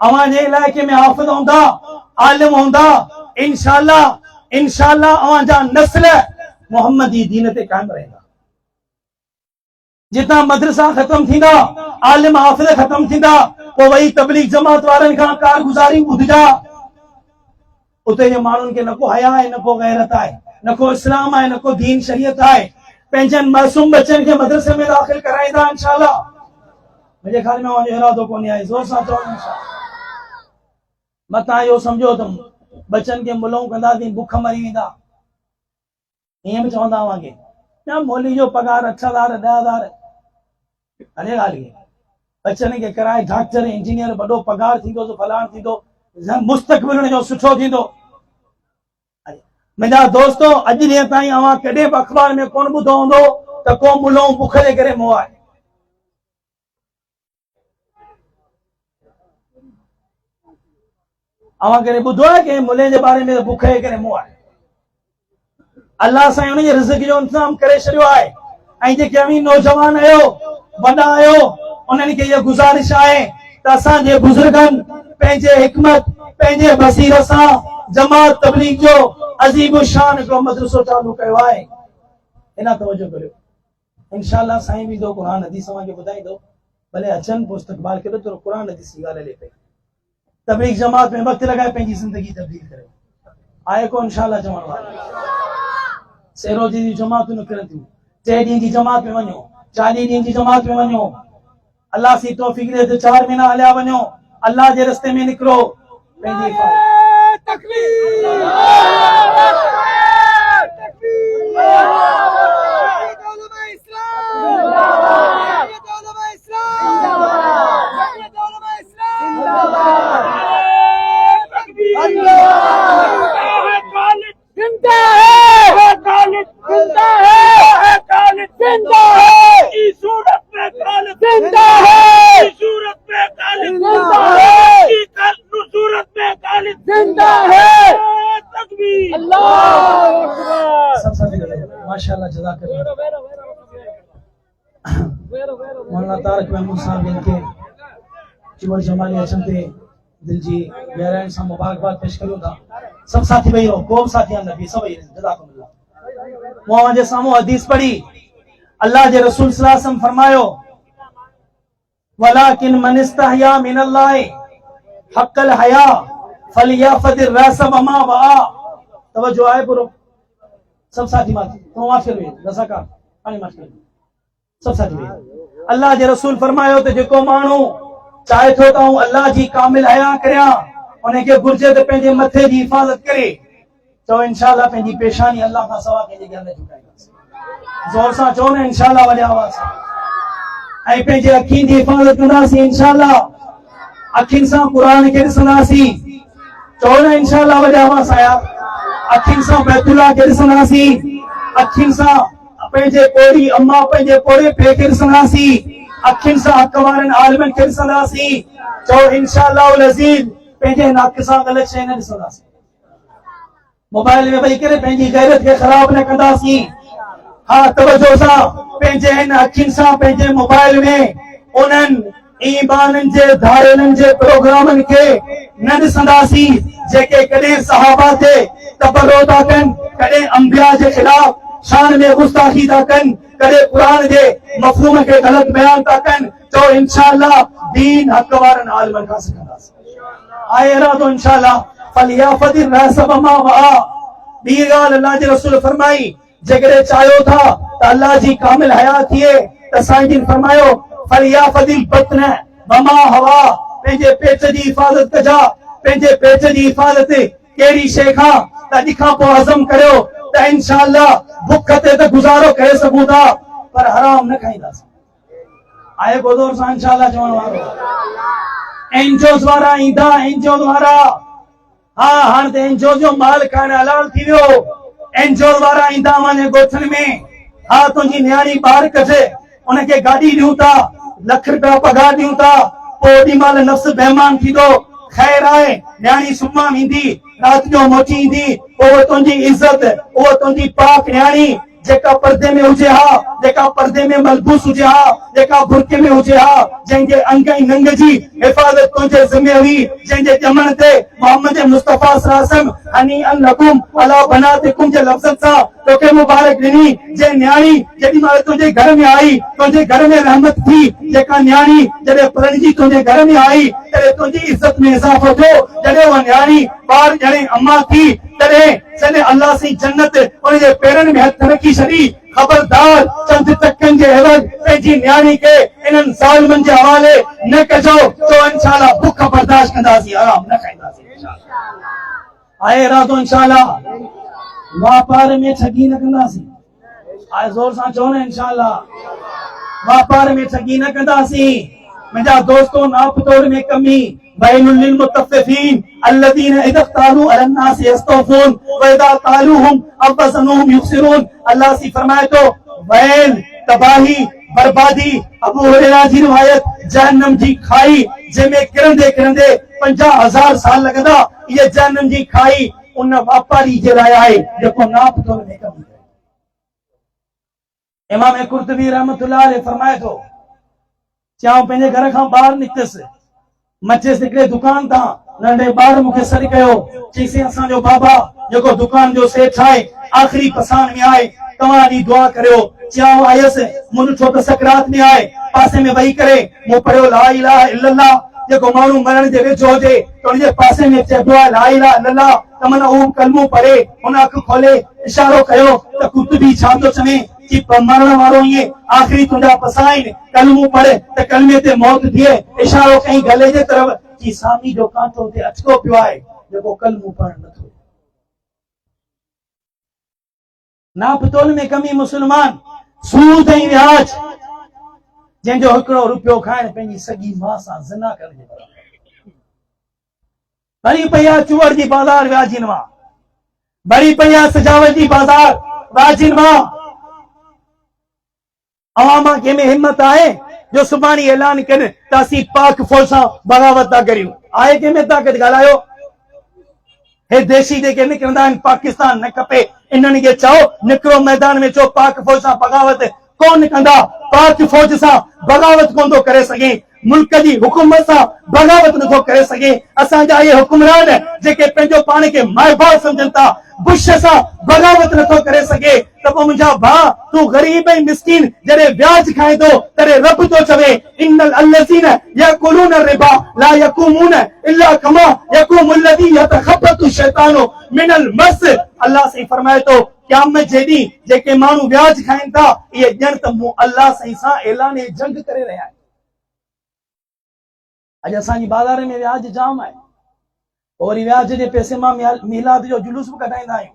अवां जे इलाइके में हाफ़िज़ हूंदा, आलिम हूंदा, इंशाअल्लाह इंशाअल्लाह अवां जा नस्ल मोहम्मदी दीन ते कायम रहंदा। जिता मदरसा खत्म थींदा, आलिम हाफ़िज़ खत्म थींदा, पोइ वही तबलीग जमात वारनि खां कारगुज़ारी ॿुधजा। उते जे माण्हुनि खे न को हया आहे, न को गैरत आहे, न को इस्लाम आहे, न को दीन शरीयत आहे। पंहिंजनि मासूम बच्चनि खे मदरसे में दाख़िल कराईंदा इंशाअल्लाह। मुंहिंजे ख्याल में वञो इरादो कोन्हे आहे, ज़ोर सां चओ इंशाअल्लाह। मतां इहो सम्झो त बच्चनि खे मुलऊं कंदासीं, बुख मरी वेंदा। ईअं बि चवंदा हुआसीं न मौली जो पगार 8,000 10,000 हले ॻाल्हि खे। बच्चनि खे कराए डॉक्टर इंजीनियर वॾो पगार थींदो त फलाण थींदो, मुस्तक़बिल जो सुठो थींदो। मुंहिंजा दोस्तो अॼु ॾींहं ताईं अवां कॾहिं बि अख़बार में कोन ॿुधो हूंदो त को मुलऊं बुख जे करे मुंहुं आहे। अवां कॾहिं ॿुधो आहे कि मुले जे बारे में बुख जे करे मुंहुं आहे? अल्लाह साईं उनजे रिज़्क़ जो इंतज़ाम करे छॾियो आहे। ऐं जेके अमीन नौजवान आहियो, वॾा आहियो, उन्हनि खे इहा गुज़ारिश आहे त असांजे बुज़ुर्गनि पंहिंजे हिकमत, पंहिंजे बसीरत सां जमात तबलीग जो अज़ीम शान हिकिड़ो मदरसो चालू कयो आहे। इन तवजो करियो। इंशाअल्लाह साईं बि क़ुर हदीस खे ॿुधाईंदो, भले अचनि पोइ इस्तक़बाल करियो, थोरो क़ुर हदीस जी ॻाल्हि हले पई। तबलीग जमात में वक़्तु लॻाए पंहिंजी ज़िंदगी तब्दील करियो। आहे को इंशाअल्लाह चवण वारो। सेरोजी जी जमातूं निकिरनि थियूं, 3 ॾींहं जी जमात में वञो, 40 ॾींहं जी जमात में वञो। अल्लाह सी तौफ़ीक़ ॾे त 4 महीना हलिया वञो, अल्लाह जे रस्ते में निकिरो। पंहिंजी माशाअल्लाह जज़ाकल्लाह। मौलाना तारक महमूद साहब इनके चिमर जमाली अचन ते दिल जी गहराई सां मुबारकबाद पेश करूं था। सब साथी भाई हो, को साथी नबी सब जज़ाकल्लाह। मुआं जे सामू हदीस पढ़ी, अल्लाह जे रसूल सल्लल्लाहु अलैहि वसल्लम फरमायो, वलाकिन मन इस्तहया मिनल्लाह हक़्क़ल हया फलियाफदिर रास वमा वा। तवज्जो आहे पूरो। सब साथी माथी तो माफ कर रसाका पानी माफ कर। सब साथी भाई अल्लाह जे रसूल फरमायो त जेको माण्हू चाहे थो त अल्लाह जी कामिल हया करियां, उनखे घुर्जे त पंहिंजे मथे जी हिफ़ाज़त करे। चओ इंशाअल्लाह पंहिंजी पेशानी अल्लाह खां सवा कंहिंजे अॻियां न झुकाईंदासीं। ज़ोर सां चओ न इंशाअल्लाह वॾे आवाज़ सां। ऐं पंहिंजे अखियुनि जी हिफ़ाज़त कंदासीं इंशाअल्लाह। अखियुनि सां क़ुरान खे ॾिसंदासीं। चओ न इंशाअल्लाह वॾे आवाज़ सां यार। अखियुनि सां बैतुल्लाह खे ॾिसंदासीं। अखियुनि सां पंहिंजे पोड़ी अम्मा, पंहिंजे पोड़े पीउ खे ॾिसंदासीं। अखियुनि सां हक़ वारनि आलिमनि खे ॾिसंदासीं। चओ इंशाअल्लाह अज़ीज़ पंहिंजे नाक सां ग़लति शइ न ॾिसंदासीं। मोबाइल में वेही करे पंहिंजी गैरत खे ख़राब न कंदासीं। हाँ तवज्जो सां पंहिंजे हिन अखियुनि सां पंहिंजे मोबाइल में उन्हनि ईमाननि जे धारनि जे प्रोग्रामनि खे न ॾिसंदासीं जेके कॾहिं सहाबा ते तबरो था कनि, कॾहिं अंबिया जे ख़िलाफ़ शान में गुस्ताखी था कनि, कॾहिं क़ुरान जे मफ़हूम खे ग़लति बयान था कनि। चओ इंशाअल्लाह दीन हक़ वारनि आलिमनि खां सिखंदासीं। आहे इरादो इंशाअल्लाह। फलियाफदिर रास वमा वा। ॿी ॻाल्हि अल्लाह जे रसूल फरमाई, जेकॾहिं चाहियो था त अल्लाह जी कामिल हयात थिए त साईं जिन फरमायो फलियाफदिल बतन वमा हवा। पंहिंजे पेट जी हिफ़ाज़त कजा। पंहिंजे पेट जी हिफ़ाज़त कहिड़ी शइ खां त अॼु खां पोइ हज़म करियो त इंशाअल्लाह भुख ते त गुज़ारो करे सघूं था, पर हराम न खाईंदासीं। आहे को ज़ोर सां इंशाअल्लाह चवण वारो। एनजीओस वारा ईंदा, एनजीओस वारा। हाँ हाणे त एनजीओ जो माल खाइण हलाल थी वियो। एनजीओ वारा ईंदा वञे ॻोठनि में। हाँ तुंहिंजी न्याणी ॿार कजे, उनखे गाॾी ॾियूं था, लख रुपया पगार ॾियूं था, पोइ ओॾी महिल नफ़्स बेईमान थींदो। ख़ैर आहे न्याणी सुम्हां वेंदी, राति जो मोटी ईंदी, उहो तुंहिंजी इज़त, उहो तुंहिंजी पाक न्याणी जेका पर्दे में हुजे हा, जेका पर्दे में मलबूस हुजे हा, जेका बुरके में हुजे हा, जंहिंजे अंग ऐं नंग जी हिफ़ाज़त तुंहिंजे ज़िम्मे हुई, जंहिंजे ॼमण ते मोहम्मद मुस्तफ़ा सल्लल्लाहु अलैहि वसल्लम हनी अन लकुम अला बनातिकुम जे लफ़्ज़नि सां तोखे मुबारक ॾिनी। जे न्याणी जेॾी महिल तुंहिंजे घर में आई, तुंहिंजे घर में रहमत थी। जेका न्याणी जॾहिं परणजी तुंहिंजे घर में आई तॾहिं तुंहिंजी इज़त में इज़ाफ़ो थियो। जॾहिं उहा न्याणी ॿार ॼणे अम्मा थी तॾहिं सॼे अल्लाह जी जन्नत उनजे पेरनि में हथ रखी छॾी। खबरदार चंद टकनि जे एवज़ पंहिंजी न्याणी खे इन्हनि ज़ालिमनि जे हवाले न कजो। तो इंशाअल्लाह बुख बर्दाश्त कंदासीं, आराम न खाईंदासीं इंशाअल्लाह। आहे इरादो इंशाअल्लाह वापार में ठगी न कंदासीं। आहे ज़ोर सां चओ न इंशाअल्लाह वापार में ठगी न कंदासीं। मुंहिंजा दोस्तो नाप तोड़ में कमी बैनुल लिल मुतफ़िफ़ीन अल्लज़ीना इज़ा क़ालू अलन नास यस्तौफ़ून व इज़ा क़ालूहुम अव वज़नुहुम युख़्सिरून। अल्लाह सी फरमाए तो वैल तबाही बर्बादी। अबू हुरैरा जी रिवायत जहन्नम जी खाई जंहिंमें किरंदे किरंदे 50,000 साल लॻंदा। इहा जहन्नम जी खाई उन वापारी जे लाइ आहे जेको नाप तोड़ में कमी करे। इमाम कुर्तुबी रहमतुल्लाह अलैह फरमाए थो चाहो पंहिंजे घर खां ॿाहिरि निकितसि मचियसि हिकिड़े दुकान तां। नंढे ॿार मूंखे सॾु कयो चईंसि असांजो बाबा जेको दुकान जो सेठ आहे आख़िरी पसान में आहे, तव्हां ॾींहुं दुआ करियो। चाहो आयसि मूं ॾिठो त सकरात में आहे, पासे में वेही करे मूं पढ़ियो ला इलाहा इल्लल्लाह। जेको माण्हू मरण जे वेझो हुजे त उनजे पासे में चइबो आहे ला इलाहा इल्लल्लाह, त माना उहो कलमो पढ़े। हुन अखि खोले इशारो कयो त कुतुबी छा थो चवे कि मरण वारो ईअं आख़िरी तुंहिंजा पसा आहिनि, कलमो पढ़ त कलमे ते मौत थिए। इशारो कई गले जे तरफ़ कि सामी जो कांटो ते अटको पियो आहे जेको कलमो पढ़ण नथो। नाप तोल में कमी मुस्लमान सूद ऐं व्याज जंहिंजो हिकिड़ो रुपयो खाइण पंहिंजी सॻी मां सां ज़िना करण जे बराबरि। भरी पई आहे चूअर जी बाज़ार व्याजिन मां, भरी पई आहे सजावट जी बाज़ार व्याजिन मां। अवां कंहिंमें हिम्मत आहे जो सुभाणे ऐलान कनि त असीं पाक फौज सां बगावत था करियूं? आहे कंहिंमें ताक़त? ॻाल्हायो। हे देशी जेके निकिरंदा आहिनि पाकिस्तान न खपे, इन्हनि खे चओ निकिरो मैदान में चओ पाक फौज सां बगावत कोन कंदा। पाक फौज सां बगावत कोन थो करे सघे, मुल्क जी हुकूमत सां बगावत नथो करे सघे। असांजा इहे हुकुमरान जेके पंहिंजो पाण खे माइबाप सम्झनि था बुश सां बगावत नथो करे सघे त पोइ मुंहिंजा भाउ तूं ग़रीब ऐं मिस्कीन जॾहिं व्याज खाए थो तॾहिं रब थो चवे इन्नल अल्लज़ीना यअकुलून रिबा ला यक़ूमून इल्ला कमा यक़ूमुल लज़ी यतखब्बतु शैतानु मिनल मस। अल्लाह से फरमाए थो क़यामत जे ॾींहुं जेके माण्हू व्याज खाइनि था इहे ॼण त मूं अल्लाह सां ऐलान जंग करे रहिया आहिनि। अॼु असांजी बाज़ार में व्याज जाम आहे, वरी व्याज जे पैसे मां मीलाद जो जुलूस बि कढाईंदा आहियूं।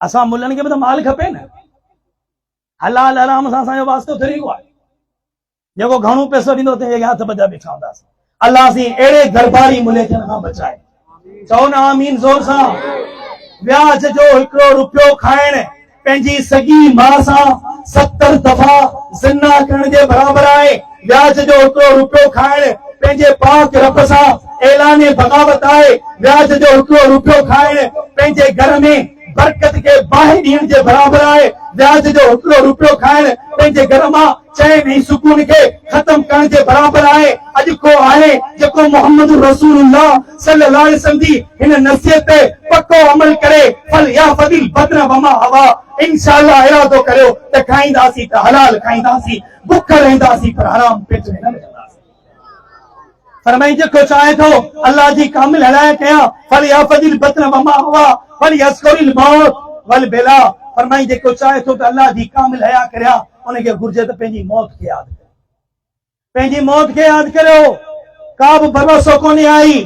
असां मुल्हनि खे बि त माल खपे न, हलाल हराम सां असांजो वास्तो तरीक़ो आहे। जेको घणो पैसो ॾींदो तंहिंजे हथ ॿधा बीठा हूंदासीं। अल्लाह सी अहिड़े दरबारी मुल्क खां बचाए। चओ न आमीन ज़ोर सां। व्याज जो हिकिड़ो रुपयो खाइण पंहिंजी सॻी मां सां 70 दफ़ा ज़िना करण जे बराबरि आहे। व्याज जो हिकिड़ो रुपयो खाइण पंहिंजे पाक रब सां ऐलान बगावत आहे। व्याज जो हिकिड़ो रुपयो खाइण पंहिंजे घर में बरकत के बाहि ॾियण जे बराबरि आहे। व्याज जो हिकिड़ो रुपयो खाइण पंहिंजे घर मां चैन ऐं सुकून खे ख़तम करण जे बराबरि आहे। अॼु को आहे जेको मोहम्मद रसूलुल्लाह सल्लल्लाहु अलैहि वसल्लम जी हिन नसीहत ते पक्को अमल करे फल या फदिल बदन वमा हवा इंशाअल्लाह इरादो करियो त खाईंदासीं त हलाल खाईंदासीं, बुख रहंदासीं पर हराम पेट में न रहंदासीं। फरमाई जेको चाहे थो अल्लाह जी कामिल हिदायत कयां फल या फदिल बदन वमा हवा फल यस्कुरिल मौत वल बेला। फरमाई जेको चाहे थो त अल्लाह जी कामिल हया करिया उनखे घुर्जे त पंहिंजी मौत खे यादि करियो, पंहिंजी मौत खे यादि करियो। का बि भरोसो कोन्हे आई।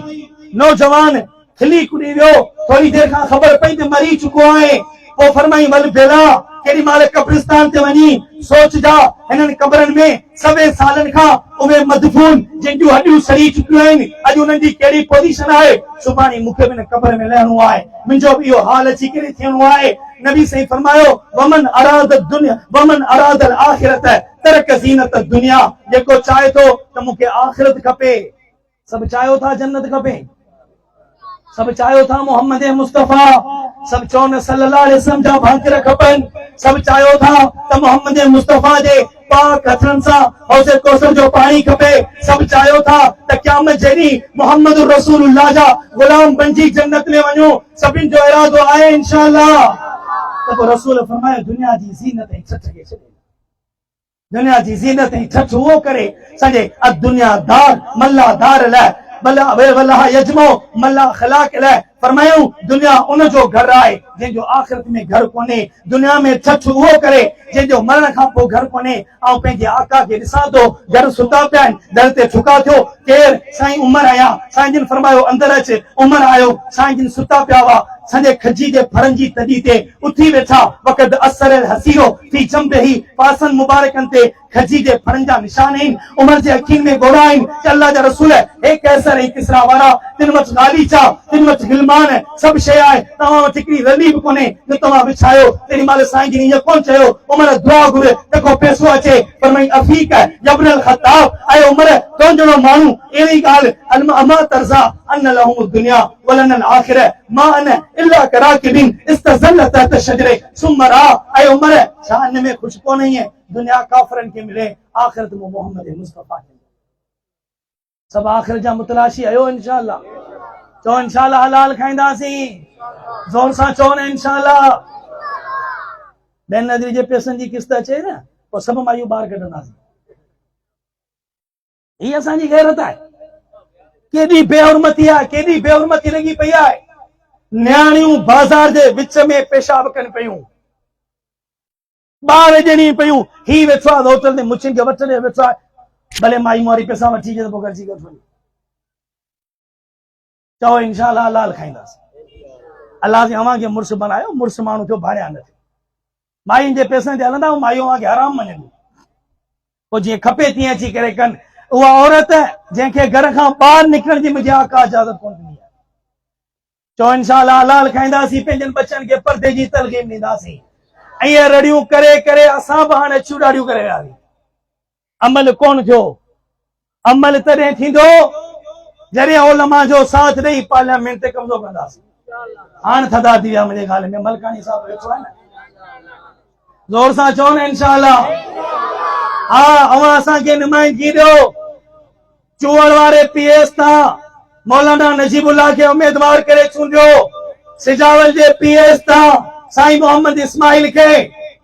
नौजवान खिली कुॾी वियो, थोरी देरि खां ख़बर पई त मरी चुको आहे। पोइ फरमाई वल बेला केॾी महिल कब्रिस्तान ते वञी सोचजा हिननि कब्रनि में सवे सालनि खां उहे मदफून जिन जूं हॾियूं सड़ी चुकियूं आहिनि अॼु उन्हनि जी कहिड़ी पोज़ीशन आहे। सुभाणे मूंखे बि हिन कब्र में लहणो आहे, मुंहिंजो बि इहो हाल अची करे थियणो आहे। नबी साईं फरमायो वमन अराद दुनिया वमन अराद अल आखिरत तरक ज़ीनत दुनिया। जेको चाहे थो त मूंखे आखिरत खपे, सभु चाहियो था जन्नत खपे, सभु चाहियो था मोहम्मद मुस्तफ़ा सब चौन सल्लल्लाहु अलैहि वसल्लम जा भांकर खपन, सब चाहो था त मोहम्मद मुस्तफा जे पाक हथन सा हौसे कौसर जो पानी खपे, सब चाहो था त क़यामत जड़ी मोहम्मद रसूलुल्लाह जा गुलाम बनजी जन्नत में वणो, सभिन जो इरादो आहे इंशाअल्लाह। तो रसूल फरमायो दुनिया जी ज़ीनत ऐं ठठ खे छॾे, दुनिया जी ज़ीनत ऐं ठठ उहो करे सॼे दुनिया दार मल्ला दार लाइ भला वल्लाह यजमो मल्ला खलाक लाइ फरमायूं दुनिया उन जो घर आहे जंहिंजो आख़िरत में घर कोन्हे, दुनिया में ठठ उहो करे जंहिंजो मरण खां पोइ घर कोन्हे। ऐं पंहिंजे आका खे ॾिसां थो घर सुता पिया आहिनि, दर ते ठुका थियो, केरु साईं उमर आया, साईं जिन फरमायो अंदर अच, उमर आयो, साईं जिन सुता पिया हुआ, संजय खजी जे फरन जी तड़ी ते उथी वेठा, वक़्त असर हसीरो थी जंबे ही पासन मुबारकन ते खजी जे फरन जा निशान आहिनि, उमर जे अखियुनि में गोड़ा आहिनि कि अल्लाह जा रसूल हे कैसर ऐं किसरा वारा तिन वटि गालीचा तिन वटि गिलमान सभु शइ आहे, तव्हां वटि हिकिड़ी रली बि कोन्हे जो तव्हां विछायो। तेॾी महिल साईं जिन ईअं कोन चयो, उमर दुआ घुर जेको पैसो अचे पर मई अफ़ीक यब्नल ख़त्ताब ऐं उमर तुंहिंजो माण्हू अहिड़ी ॻाल्हि अमा तर्ज़ा अन लहुम दुनिया वलन आखिर मा अन इल्ला कराकिबिन इस्तज़ल्ल तहत शजरे सुम्मा रा। ऐं उमर छा इन में ख़ुशि कोन है दुनिया काफ़रनि खे मिले, आख़िरत में मोहम्मद मुस्तफा खे। सब आख़िरत जा मुतलाशी आयो इंशाअल्लाह, चओ इंशाअल्लाह हलाल खाईंदासीं, ज़ोर सां चओ न इंशाअल्लाह। ॿियनि नदरी जे पैसनि जी किस्त अचे न पोइ सभु मायूं ॿार कढंदासीं, ही असांजी गैरत आहे। केॾी बेहुरमती आहे, केॾी बेहुरमती लॻी पई आहे, न्याणियूं बाज़ार जे विच में पेशाब कनि पियूं, ॿार ॼणी पियूं, ही वेठो आहे होटल में मुछिन खे वठे वेठो आहे, भले माई मोरी पैसा वठी अचे त पोइ गॾिजी वठो, चओ इंशाअल्लाह हलाल खाईंदासीं। अल्लाह जे अव्हां खे मुड़ुस बनायो, मुड़ुस माण्हू थियो भाड़िया न थियो, मायुनि जे पैसनि ते हलंदा ऐं मायूं अव्हां खे आराम मञंदियूं, पोइ जीअं खपे तीअं अची करे कनि। उहा औरत जंहिंखे घर खां ॿाहिरि निकिरण जी मुंहिंजी आका इजाज़त कोन ॾिनी आहे, चओ इंशाअल्लाह हलाल खाईंदासीं, पंहिंजनि बचनि खे पर्दे जी तलक़ीन ॾींदासीं। ऐं रड़ियूं करे करे असां बि हाणे चूड़ाड़ियूं करे वियासीं, अमल कोन थियो। अमल तॾहिं थींदो जॾहिं उलमा जो साथ ॾेई पार्लियामेंट ते कब्ज़ो कंदासीं। हाणे थदा थी विया मुंहिंजे ॻाल्हि में, मलकानी साहब वेठो आहे न, ज़ोर सां चओ न इंशाअल्लाह। हा अवां असांखे नुमाइंदगी ॾियो, चूअण वारे पीएस तां मौलाना नजीबुल्लाह खे उम्मीदवार करे चूंडियो, सिजावल जे पीएस तां साईं मोहम्मद इस्माइल खे,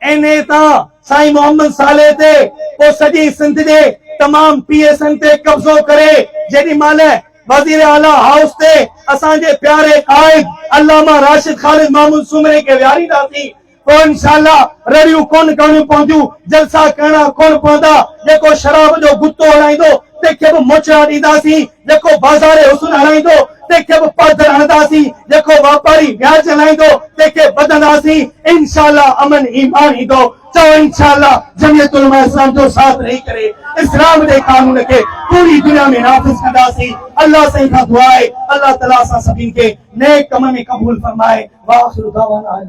एनए तां साईं मोहम्मद साले ते, पोइ सॼी सिंध जे तमाम पीएसनि ते कब्ज़ो करे जेॾी महिल वज़ीर आला हाउस ते असांजे प्यारे काइद अल्लामा राशिद खालिद महमूद सुमरे खे विहारींदासीं, पोइ इंशाअल्लाह रड़ियूं कोन करणियूं पवंदियूं, जलसा करणा कोन पवंदा। जेको शराब जो गुत्तो हणाईंदो तंहिंखे बि मोचड़ा ॾींदासीं, जेको बाज़ार हुस्न हणाईंदो तंहिंखे बि पादर हणंदासीं, जेको वापारी व्याज हलाईंदो तंहिंखे ॿधंदासीं। इंशाअल्लाह अमन ईमान ईंदो, चओ इंशाअल्लाह जमियत उलमा इस्लाम जो साथ रही करे इस्लाम जे कानून खे पूरी दुनिया में नाफ़िज़ कंदासीं। अल्लाह साईं खां दुआ आहे अल्लाह ताला असां सभिनि खे नेक कम में क़बूल फरमाए। वाखिरु दावाना